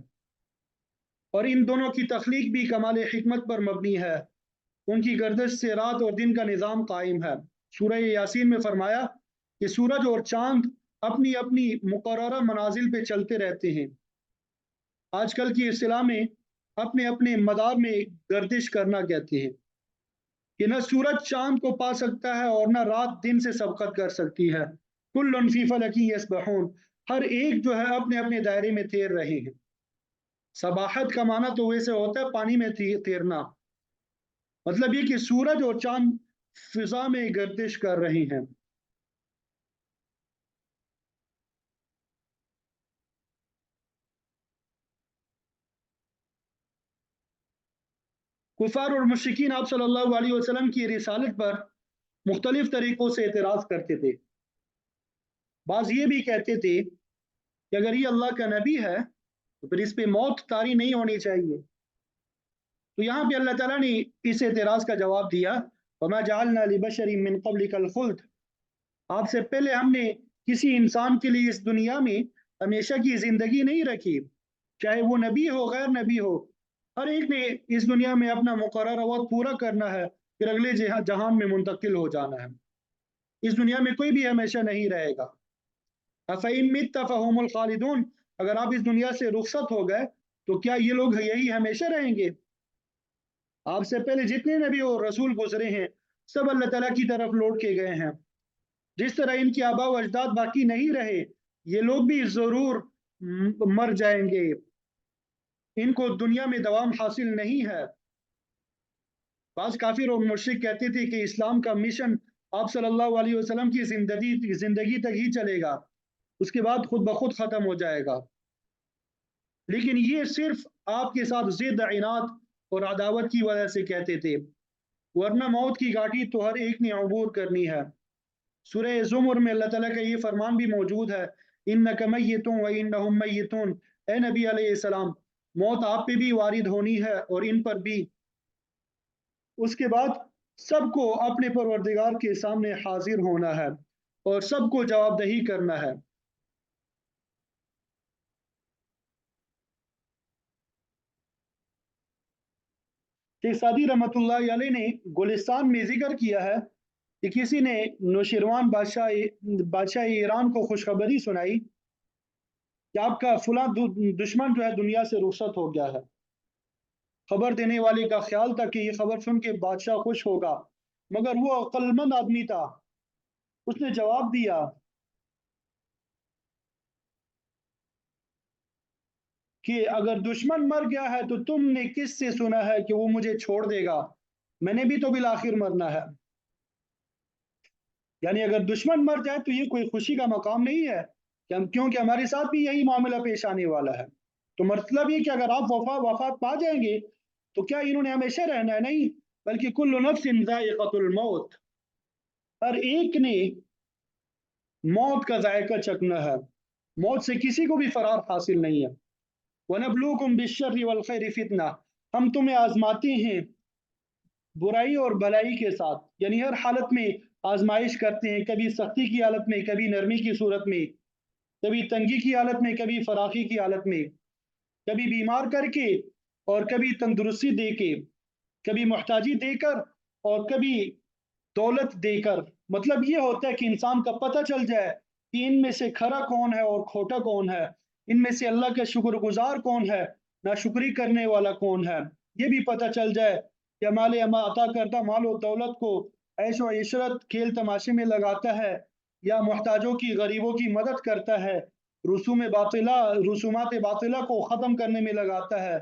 A: और इन दोनों की तख्लीक भी कमाल हिकमत पर मबनी है। उनकी गर्दिश से रात और दिन का निज़ाम कायम है। सूरह यासीन में फरमाया कि सूरज और चाँद अपनी अपनी मुकर्ररा मनाजिल पे चलते रहते हैं। आजकल की इस्तिलाह में अपने अपने मदार में गर्दिश करना कहते हैं, कि न सूरज चाँद को पा सकता है और न रात दिन से सबकत कर सकती है। कुल्लुन फी फलकिन यस्बहून, हर एक जो है अपने अपने दायरे में तैर रहे हैं। सबाहत का माना तो वैसे होता है पानी में तैरना, मतलब ये कि सूरज और चाँद फिजा में गर्दिश कर रहे हैं। कुफार और मुशरिकीन आप सल्लल्लाहु अलैहि वसल्लम की रिसालत पर मुख्तलिफ तरीक़ों से एतराज़ करते थे। बाज़ ये भी कहते थे कि अगर ये अल्लाह का नबी है तो फिर इस पे मौत तारी नहीं होनी चाहिए। तो यहाँ पे अल्लाह ताला ने इस एतराज़ का जवाब दिया, वमा जअलना लिबशरिन मिन क़ब्लिकल ख़ुल्द, आपसे पहले हमने किसी इंसान के लिए इस दुनिया में हमेशा की ज़िंदगी नहीं रखी, चाहे वो नबी हो गैर नबी हो। हर एक ने इस दुनिया में अपना मुकर्रर वक्त पूरा करना है, फिर अगले जहान में मुंतकिल हो जाना है। इस दुनिया में कोई भी हमेशा नहीं रहेगा। अफ़इन मित्ता फ़हुमुल खालिदून, अगर आप इस दुनिया से रुखसत हो गए तो क्या ये लोग यही हमेशा रहेंगे? आपसे पहले जितने नबी और रसूल गुजरे हैं सब अल्लाह ताला की तरफ लौट के गए हैं। जिस तरह इनके आबा व अजदाद बाकी नहीं रहे, ये लोग भी ज़रूर मर जाएंगे। इनको दुनिया में दवाम हासिल नहीं है। बाज़ काफिर और मुशरिक कहते थे कि इस्लाम का मिशन आप सल्लल्लाहु अलैहि वसल्लम की जिंदगी तक ही चलेगा, उसके बाद खुद ब खुद खत्म हो जाएगा। लेकिन ये सिर्फ आपके साथ जिद, इनात और अदावत की वजह से कहते थे, वरना मौत की घाटी तो हर एक ने अबूर करनी है। सूरह ज़ुमर में अल्लाह ताला का ये फरमान भी मौजूद है, इन्नका मय्यितुन व इन्नहुम मय्यितून, ए नबी अलैहिस्सलाम, मौत आप पे भी वारिद होनी है और इन पर भी। اس کے بعد سب کو اپنے پروردگار کے سامنے حاضر ہونا ہے اور سب کو جواب دہی کرنا ہے۔ شیخ سعدی رحمۃ اللہ علیہ نے گلستان میں ذکر کیا ہے کہ کسی نے نوشیروان بادشاہ ایران کو خوشخبری سنائی کہ آپ کا فلاں دشمن جو ہے دنیا سے رخصت ہو گیا ہے۔ خبر دینے والے کا خیال تھا کہ یہ خبر سن کے بادشاہ خوش ہوگا، مگر وہ عقل مند آدمی تھا، اس نے جواب دیا کہ اگر دشمن مر گیا ہے تو تم نے کس سے سنا ہے کہ وہ مجھے چھوڑ دے گا؟ میں نے بھی تو بالآخر مرنا ہے۔ یعنی اگر دشمن مر جائے تو یہ کوئی خوشی کا مقام نہیں ہے کیونکہ ہمارے ساتھ بھی یہی معاملہ پیش آنے والا ہے۔ تو مطلب یہ کہ اگر آپ وفات پا جائیں گے تو کیا انہوں نے ہمیشہ رہنا ہے؟ نہیں، بلکہ کل نفس ذائقۃ الموت، ہر ایک نے موت کا ذائقہ چکھنا ہے، موت سے کسی کو بھی فرار حاصل نہیں ہے۔ وَنَبْلُوكُمْ بِالشَّرِّ وَالْخَيْرِ فِتْنَةً، ہم تمہیں آزماتے ہیں برائی اور بلائی کے ساتھ، یعنی ہر حالت میں آزمائش کرتے ہیں، کبھی سختی کی حالت میں، کبھی نرمی کی صورت میں، کبھی تنگی کی حالت میں، کبھی فراخی کی حالت میں، کبھی بیمار کر کے اور کبھی تندرستی دے کے، کبھی محتاجی دے کر اور کبھی دولت دے کر۔ مطلب یہ ہوتا ہے کہ انسان کا پتہ چل جائے کہ ان میں سے کھرا کون ہے اور کھوٹا کون ہے، ان میں سے اللہ کا شکر گزار کون ہے، ناشکری کرنے والا کون ہے، یہ بھی پتہ چل جائے کہ ہمارے عطا کردہ مال و دولت کو عیش و عشرت کھیل تماشے میں لگاتا ہے یا محتاجوں کی غریبوں کی مدد کرتا ہے، رسومات باطلہ کو ختم کرنے میں لگاتا ہے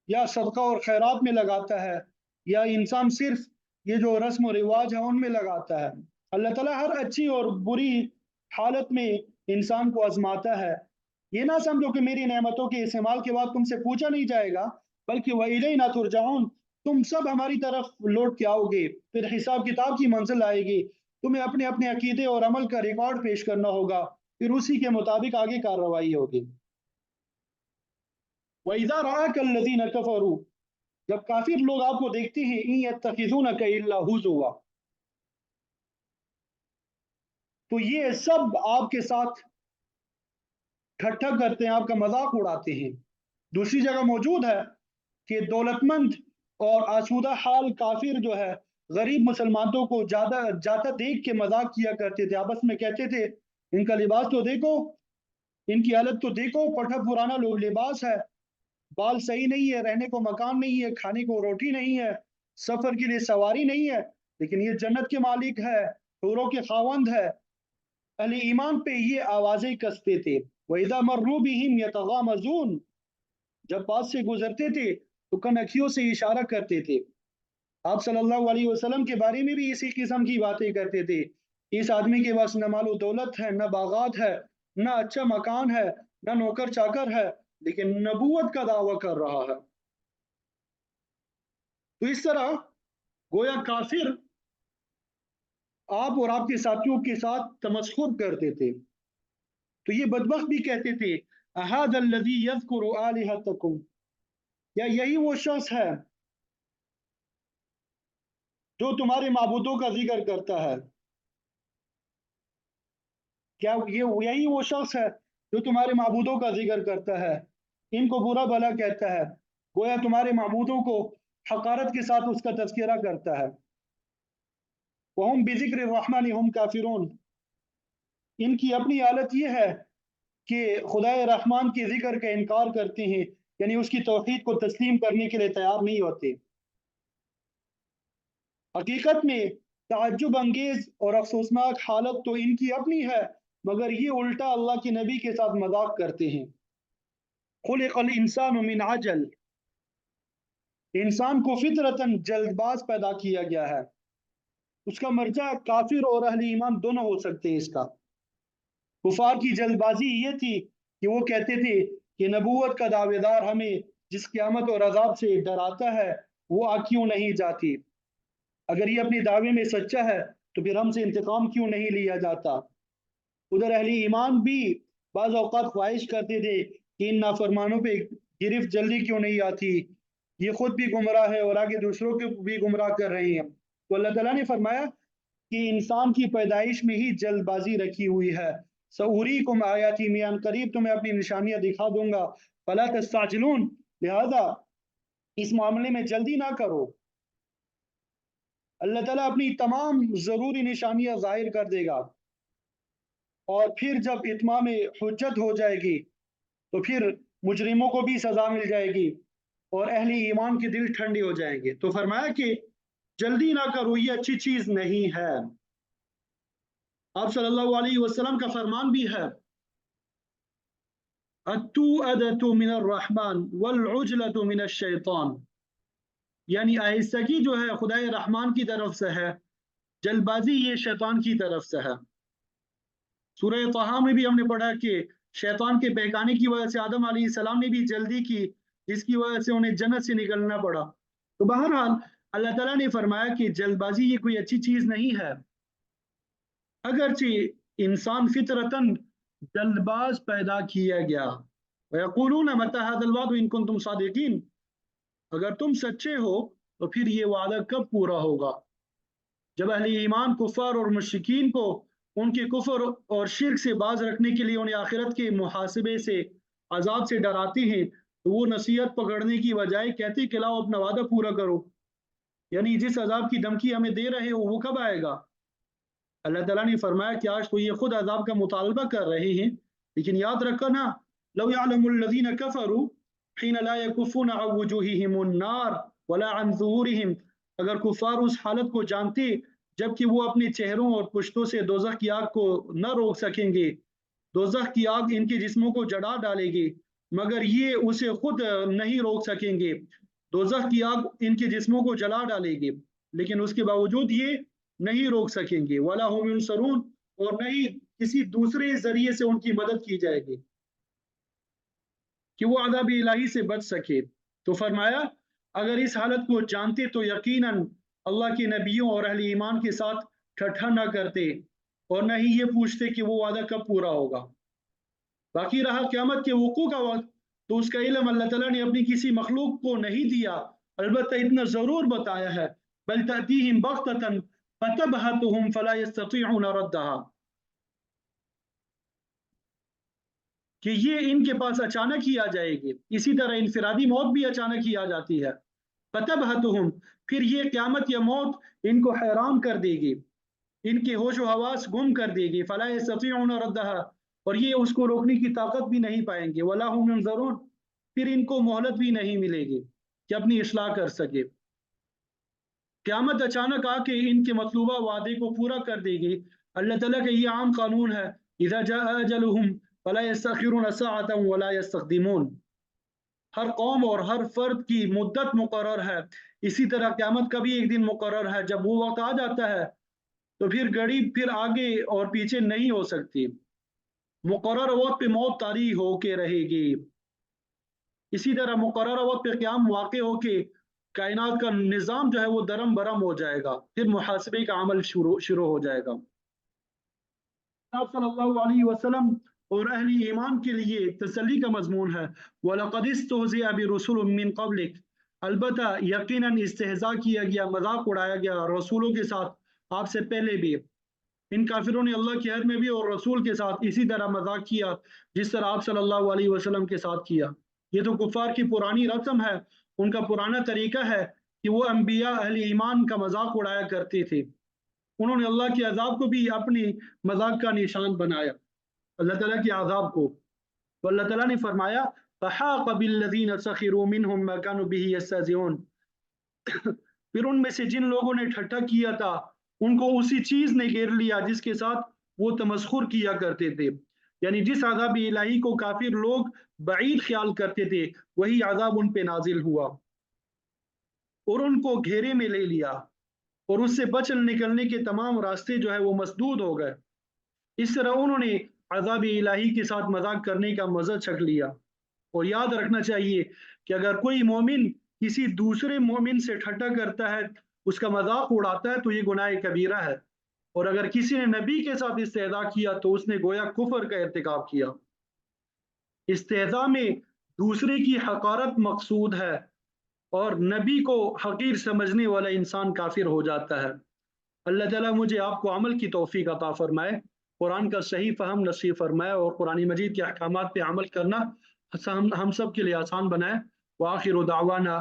A: یا صدقہ اور خیرات میں لگاتا ہے، یا انسان صرف یہ جو رسم و رواج ہے ان میں لگاتا ہے۔ اللہ تعالیٰ ہر اچھی اور بری حالت میں انسان کو آزماتا ہے۔ یہ نہ سمجھو کہ میری نعمتوں کے استعمال کے بعد تم سے پوچھا نہیں جائے گا، بلکہ وَإِلَيْنَا تُرْجَعُونَ، تم سب ہماری طرف لوٹ کے آؤ گے، پھر حساب کتاب کی منزل آئے گی، تمہیں اپنے اپنے عقیدے اور عمل کا ریکارڈ پیش کرنا ہوگا، پھر اسی کے مطابق آگے کارروائی ہوگی۔ وَإِذَا رَآكَ الَّذِينَ كَفَرُوا، جب کافر لوگ آپ کو دیکھتے ہیں، إِن يَتَّخِذُونَكَ إِلَّا هُزُوًا، تو یہ سب آپ کے ساتھ ٹھٹھا کرتے ہیں، آپ کا مذاق اڑاتے ہیں۔ دوسری جگہ موجود ہے کہ دولت مند اور آسودہ حال کافر جو ہے غریب مسلمانوں کو جاتا دیکھ کے مذاق کیا کرتے تھے، آپس میں کہتے تھے ان کا لباس تو دیکھو، ان کی حالت تو دیکھو، پٹھا پرانا لوگ لباس ہے، بال صحیح نہیں ہے، رہنے کو مکان نہیں ہے، کھانے کو روٹی نہیں ہے، سفر کے لیے سواری نہیں ہے، لیکن یہ جنت کے مالک ہے، حوروں کے خاوند ہے۔ اہل ایمان پہ یہ آوازیں کستے تھے۔ وَإِذَا مَرُّوا بِهِمْ يَتَغَامَزُونَ، جب پاس سے گزرتے تھے تو کنکھیوں سے اشارہ کرتے تھے۔ آپ صلی اللہ علیہ وسلم کے بارے میں بھی اسی قسم کی باتیں کرتے تھے، اس آدمی کے پاس نہ مال و دولت ہے، نہ باغات ہے، نہ اچھا مکان ہے، نہ نوکر چاکر ہے، لیکن نبوت کا دعویٰ کر رہا ہے۔ تو اس طرح گویا کافر آپ اور آپ کے ساتھیوں کے ساتھ تمسخر کرتے تھے۔ تو یہ بدبخت بھی کہتے تھے اَهَذَا الَّذِي يَذْكُرُ آلِهَتَكُمْ، یا یہی وہ شخص ہے جو تمہارے معبودوں کا ذکر کرتا ہے، کیا یہی وہ شخص ہے جو تمہارے معبودوں کا ذکر کرتا ہے، ان کو برا بھلا کہتا ہے، گویا تمہارے معبودوں کو حقارت کے ساتھ اس کا تذکرہ کرتا ہے۔ وَهُمْ بِذِكْرِ الرَّحْمَنِ هُمْ كَافِرُونَ، ان کی اپنی حالت یہ ہے کہ خدائے رحمان کے ذکر کا انکار کرتے ہیں، یعنی اس کی توحید کو تسلیم کرنے کے لیے تیار نہیں ہوتے۔ حقیقت میں تعجب انگیز اور افسوسناک حالت تو ان کی اپنی ہے، مگر یہ الٹا اللہ کے نبی کے ساتھ مذاق کرتے ہیں۔ خلق الانسان من عجل، انسان کو فطرتاً جلد باز پیدا کیا گیا ہے۔ اس کا مرجع کافر اور اہل ایمان دونوں ہو سکتے ہیں۔ اس کا کفار کی جلد بازی یہ تھی کہ وہ کہتے تھے کہ نبوت کا دعوے دار ہمیں جس قیامت اور عذاب سے ڈراتا ہے وہ آ کیوں نہیں جاتی، اگر یہ اپنے دعوے میں سچا ہے تو پھر ہم سے انتقام کیوں نہیں لیا جاتا۔ ادھر اہل ایمان بھی بعض اوقات خواہش کرتے تھے کہ ان نافرمانوں پہ گرفت جلدی کیوں نہیں آتی، یہ خود بھی گمراہ ہے اور آگے دوسروں کو بھی گمراہ کر رہی ہیں۔ تو اللہ تعالیٰ نے فرمایا کہ انسان کی پیدائش میں ہی جلد بازی رکھی ہوئی ہے۔ سأُرِيكُمْ آیاتی، میں ان قریب تمہیں اپنی نشانیاں دکھا دوں گا، فلا تستعجلون، لہذا اس معاملے میں جلدی نہ کرو۔ اللہ تعالیٰ اپنی تمام ضروری نشانیاں ظاہر کر دے گا، اور پھر جب اتمام حجت ہو جائے گی تو پھر مجرموں کو بھی سزا مل جائے گی اور اہل ایمان کے دل ٹھنڈے ہو جائیں گے۔ تو فرمایا کہ جلدی نہ کرو، یہ اچھی چیز نہیں ہے۔ آپ صلی اللہ علیہ وسلم کا فرمان بھی ہے، التوأدۃ من الرحمن والعجلۃ من الشیطان، یعنی آہستگی جو ہے خدائے رحمان کی طرف سے ہے، جلد بازی یہ شیطان کی طرف سے ہے۔ سورہ طٰہٰ میں بھی ہم نے پڑھا کہ شیطان کے بہکانے کی وجہ سے آدم علیہ السلام نے بھی جلدی کی، جس کی وجہ سے انہیں جنت سے نکلنا پڑا۔ تو بہرحال اللہ تعالیٰ نے فرمایا کہ جلد بازی یہ کوئی اچھی چیز نہیں ہے، اگرچہ انسان فطرتاً جلد باز پیدا کیا گیا۔ وَيَقُولُونَ مَتَىٰ هَٰذَا الْوَعْدُ إِن كُنتُمْ صَادِقِينَ، اگر تم سچے ہو تو پھر یہ وعدہ کب پورا ہوگا؟ جب اہل ایمان کفار اور مشرکین کو ان کے کفر اور شرک سے باز رکھنے کے لیے انہیں آخرت کے محاسبے سے، عذاب سے ڈراتے ہیں، تو وہ نصیحت پکڑنے کی بجائے کہتے کہ لاؤ اپنا وعدہ پورا کرو، یعنی جس عذاب کی دھمکی ہمیں دے رہے ہو وہ کب آئے گا؟ اللہ تعالیٰ نے فرمایا کہ آج تو یہ خود عذاب کا مطالبہ کر رہے ہیں، لیکن یاد رکھنا، لو يعلم الذين كفروا حين لا يكفون عن وجوههم النار ولا عن ظهورهم، اگر کفار اس حالت کو جانتے جبکہ وہ اپنے چہروں اور پشتوں سے دوزخ کی آگ کو نہ روک سکیں گے، دوزخ کی آگ ان کے جسموں کو جڑا ڈالے گی مگر یہ اسے خود نہیں روک سکیں گے، دوزخ کی آگ ان کے جسموں کو جلا ڈالے گی لیکن اس کے باوجود یہ نہیں روک سکیں گے، وَلَا هُمْ يُنصَرُونَ، اور نہیں کسی دوسرے ذریعے سے ان کی مدد کی جائے گی کہ وہ عذاب الہی سے بچ سکے۔ تو فرمایا اگر اس حالت کو جانتے تو یقیناً اللہ کے نبیوں اور اہل ایمان کے ساتھ ٹھٹھا نہ کرتے اور نہ ہی یہ پوچھتے کہ وہ وعدہ کب پورا ہوگا۔ باقی رہا قیامت کے وقوع کا وقت، تو اس کا علم اللہ تعالیٰ نے اپنی کسی مخلوق کو نہیں دیا، البتہ اتنا ضرور بتایا ہے، بل تأتیہم بغتۃ فتبہتہم فلا یستطیعون ردہا، کہ یہ ان کے پاس اچانک ہی آ جائے گی۔ اسی طرح انفرادی موت بھی اچانک ہی آ جاتی ہے، فتبہتہم، پھر یہ قیامت یا موت ان کو حیران کر دے گی، ان کے ہوش و حواس گم کر دے گی، فلا یستطیعون ردہا، اور یہ اس کو روکنے کی طاقت بھی نہیں پائیں گے، ولا هم ينظرون، پھر ان کو مہلت بھی نہیں ملے گی کہ اپنی اصلاح کر سکے۔ قیامت اچانک آ کے ان کے مطلوبہ وعدے کو پورا کر دے گی۔ اللہ تعالیٰ کا یہ عام قانون ہے، اذا جاء اجلهم فلا يستأخرون ساعة ولا يستقدمون، ہر قوم اور ہر فرد کی مدت مقرر ہے، اسی طرح قیامت کا بھی ایک دن مقرر ہے، جب وہ وقت آ جاتا ہے تو پھر گھڑی پھر آگے اور پیچھے نہیں ہو سکتی، مقرر وقت پہ موت طاری ہو کے رہے گی، اسی طرح مقررہ وقت پہ قیام واقع ہو کے کائنات کا نظام جو ہے وہ درم برم ہو جائے گا، پھر محاسبے کا عمل شروع ہو جائے گا۔ آپ صلی اللہ علیہ وسلم اور اہل ایمان کے لیے تسلی کا مضمون ہے، وَلَقَدِ اسْتُهْزِئَ بِرُسُلٍ مِّن قَبْلِكَ، البتہ یقیناً استہزاء کیا گیا، مذاق اڑایا گیا رسولوں کے ساتھ آپ سے پہلے بھی۔ ان کافروں نے اللہ کے حق میں بھی اور رسول کے ساتھ اسی طرح مذاق کیا جس طرح آپ صلی اللہ علیہ وسلم کے ساتھ کیا۔ یہ تو کفار کی پرانی رسم ہے، ان کا پرانا طریقہ ہے کہ وہ انبیاء اہل ایمان کا مذاق اڑایا کرتے تھے، انہوں نے اللہ کے عذاب کو بھی اپنی مذاق کا نشان بنایا، اللہ تعالیٰ کے عذاب کو۔ تو اللہ تعالیٰ نے فرمایا فَحَاقَ بِالَّذِينَ سَخِرُوا مِنْهُمْ مَا كَانُوا بِهِ يَسْتَهْزِئُونَ، پھر ان میں سے جن لوگوں نے ٹھٹھا کیا تھا ان کو اسی چیز نے گھیر لیا جس کے ساتھ وہ تمسخر کیا کرتے تھے، یعنی جس عذاب الہی کو کافر لوگ بعید خیال کرتے تھے وہی عذاب ان پہ نازل ہوا اور ان کو گھیرے میں لے لیا، اور اس سے بچ نکلنے کے تمام راستے جو ہے وہ مسدود ہو گئے۔ اس طرح انہوں نے عذاب الہی کے ساتھ مذاق کرنے کا مزہ چکھ لیا۔ اور یاد رکھنا چاہیے کہ اگر کوئی مومن کسی دوسرے مومن سے ٹھٹھا کرتا ہے، اس کا مذاق اڑاتا ہے، تو یہ گناہ کبیرہ ہے، اور اگر کسی نے نبی کے ساتھ استہزاء کیا تو اس نے گویا کفر کا ارتکاب کیا۔ استہزاء میں دوسرے کی حقارت مقصود ہے، اور نبی کو حقیر سمجھنے والا انسان کافر ہو جاتا ہے۔ اللہ تعالیٰ مجھے آپ کو عمل کی توفیق عطا فرمائے، قرآن کا صحیح فہم نصیب فرمائے، اور قرآن مجید کے احکامات پہ عمل کرنا ہم سب کے لیے آسان بنائے۔ وآخر دعوانا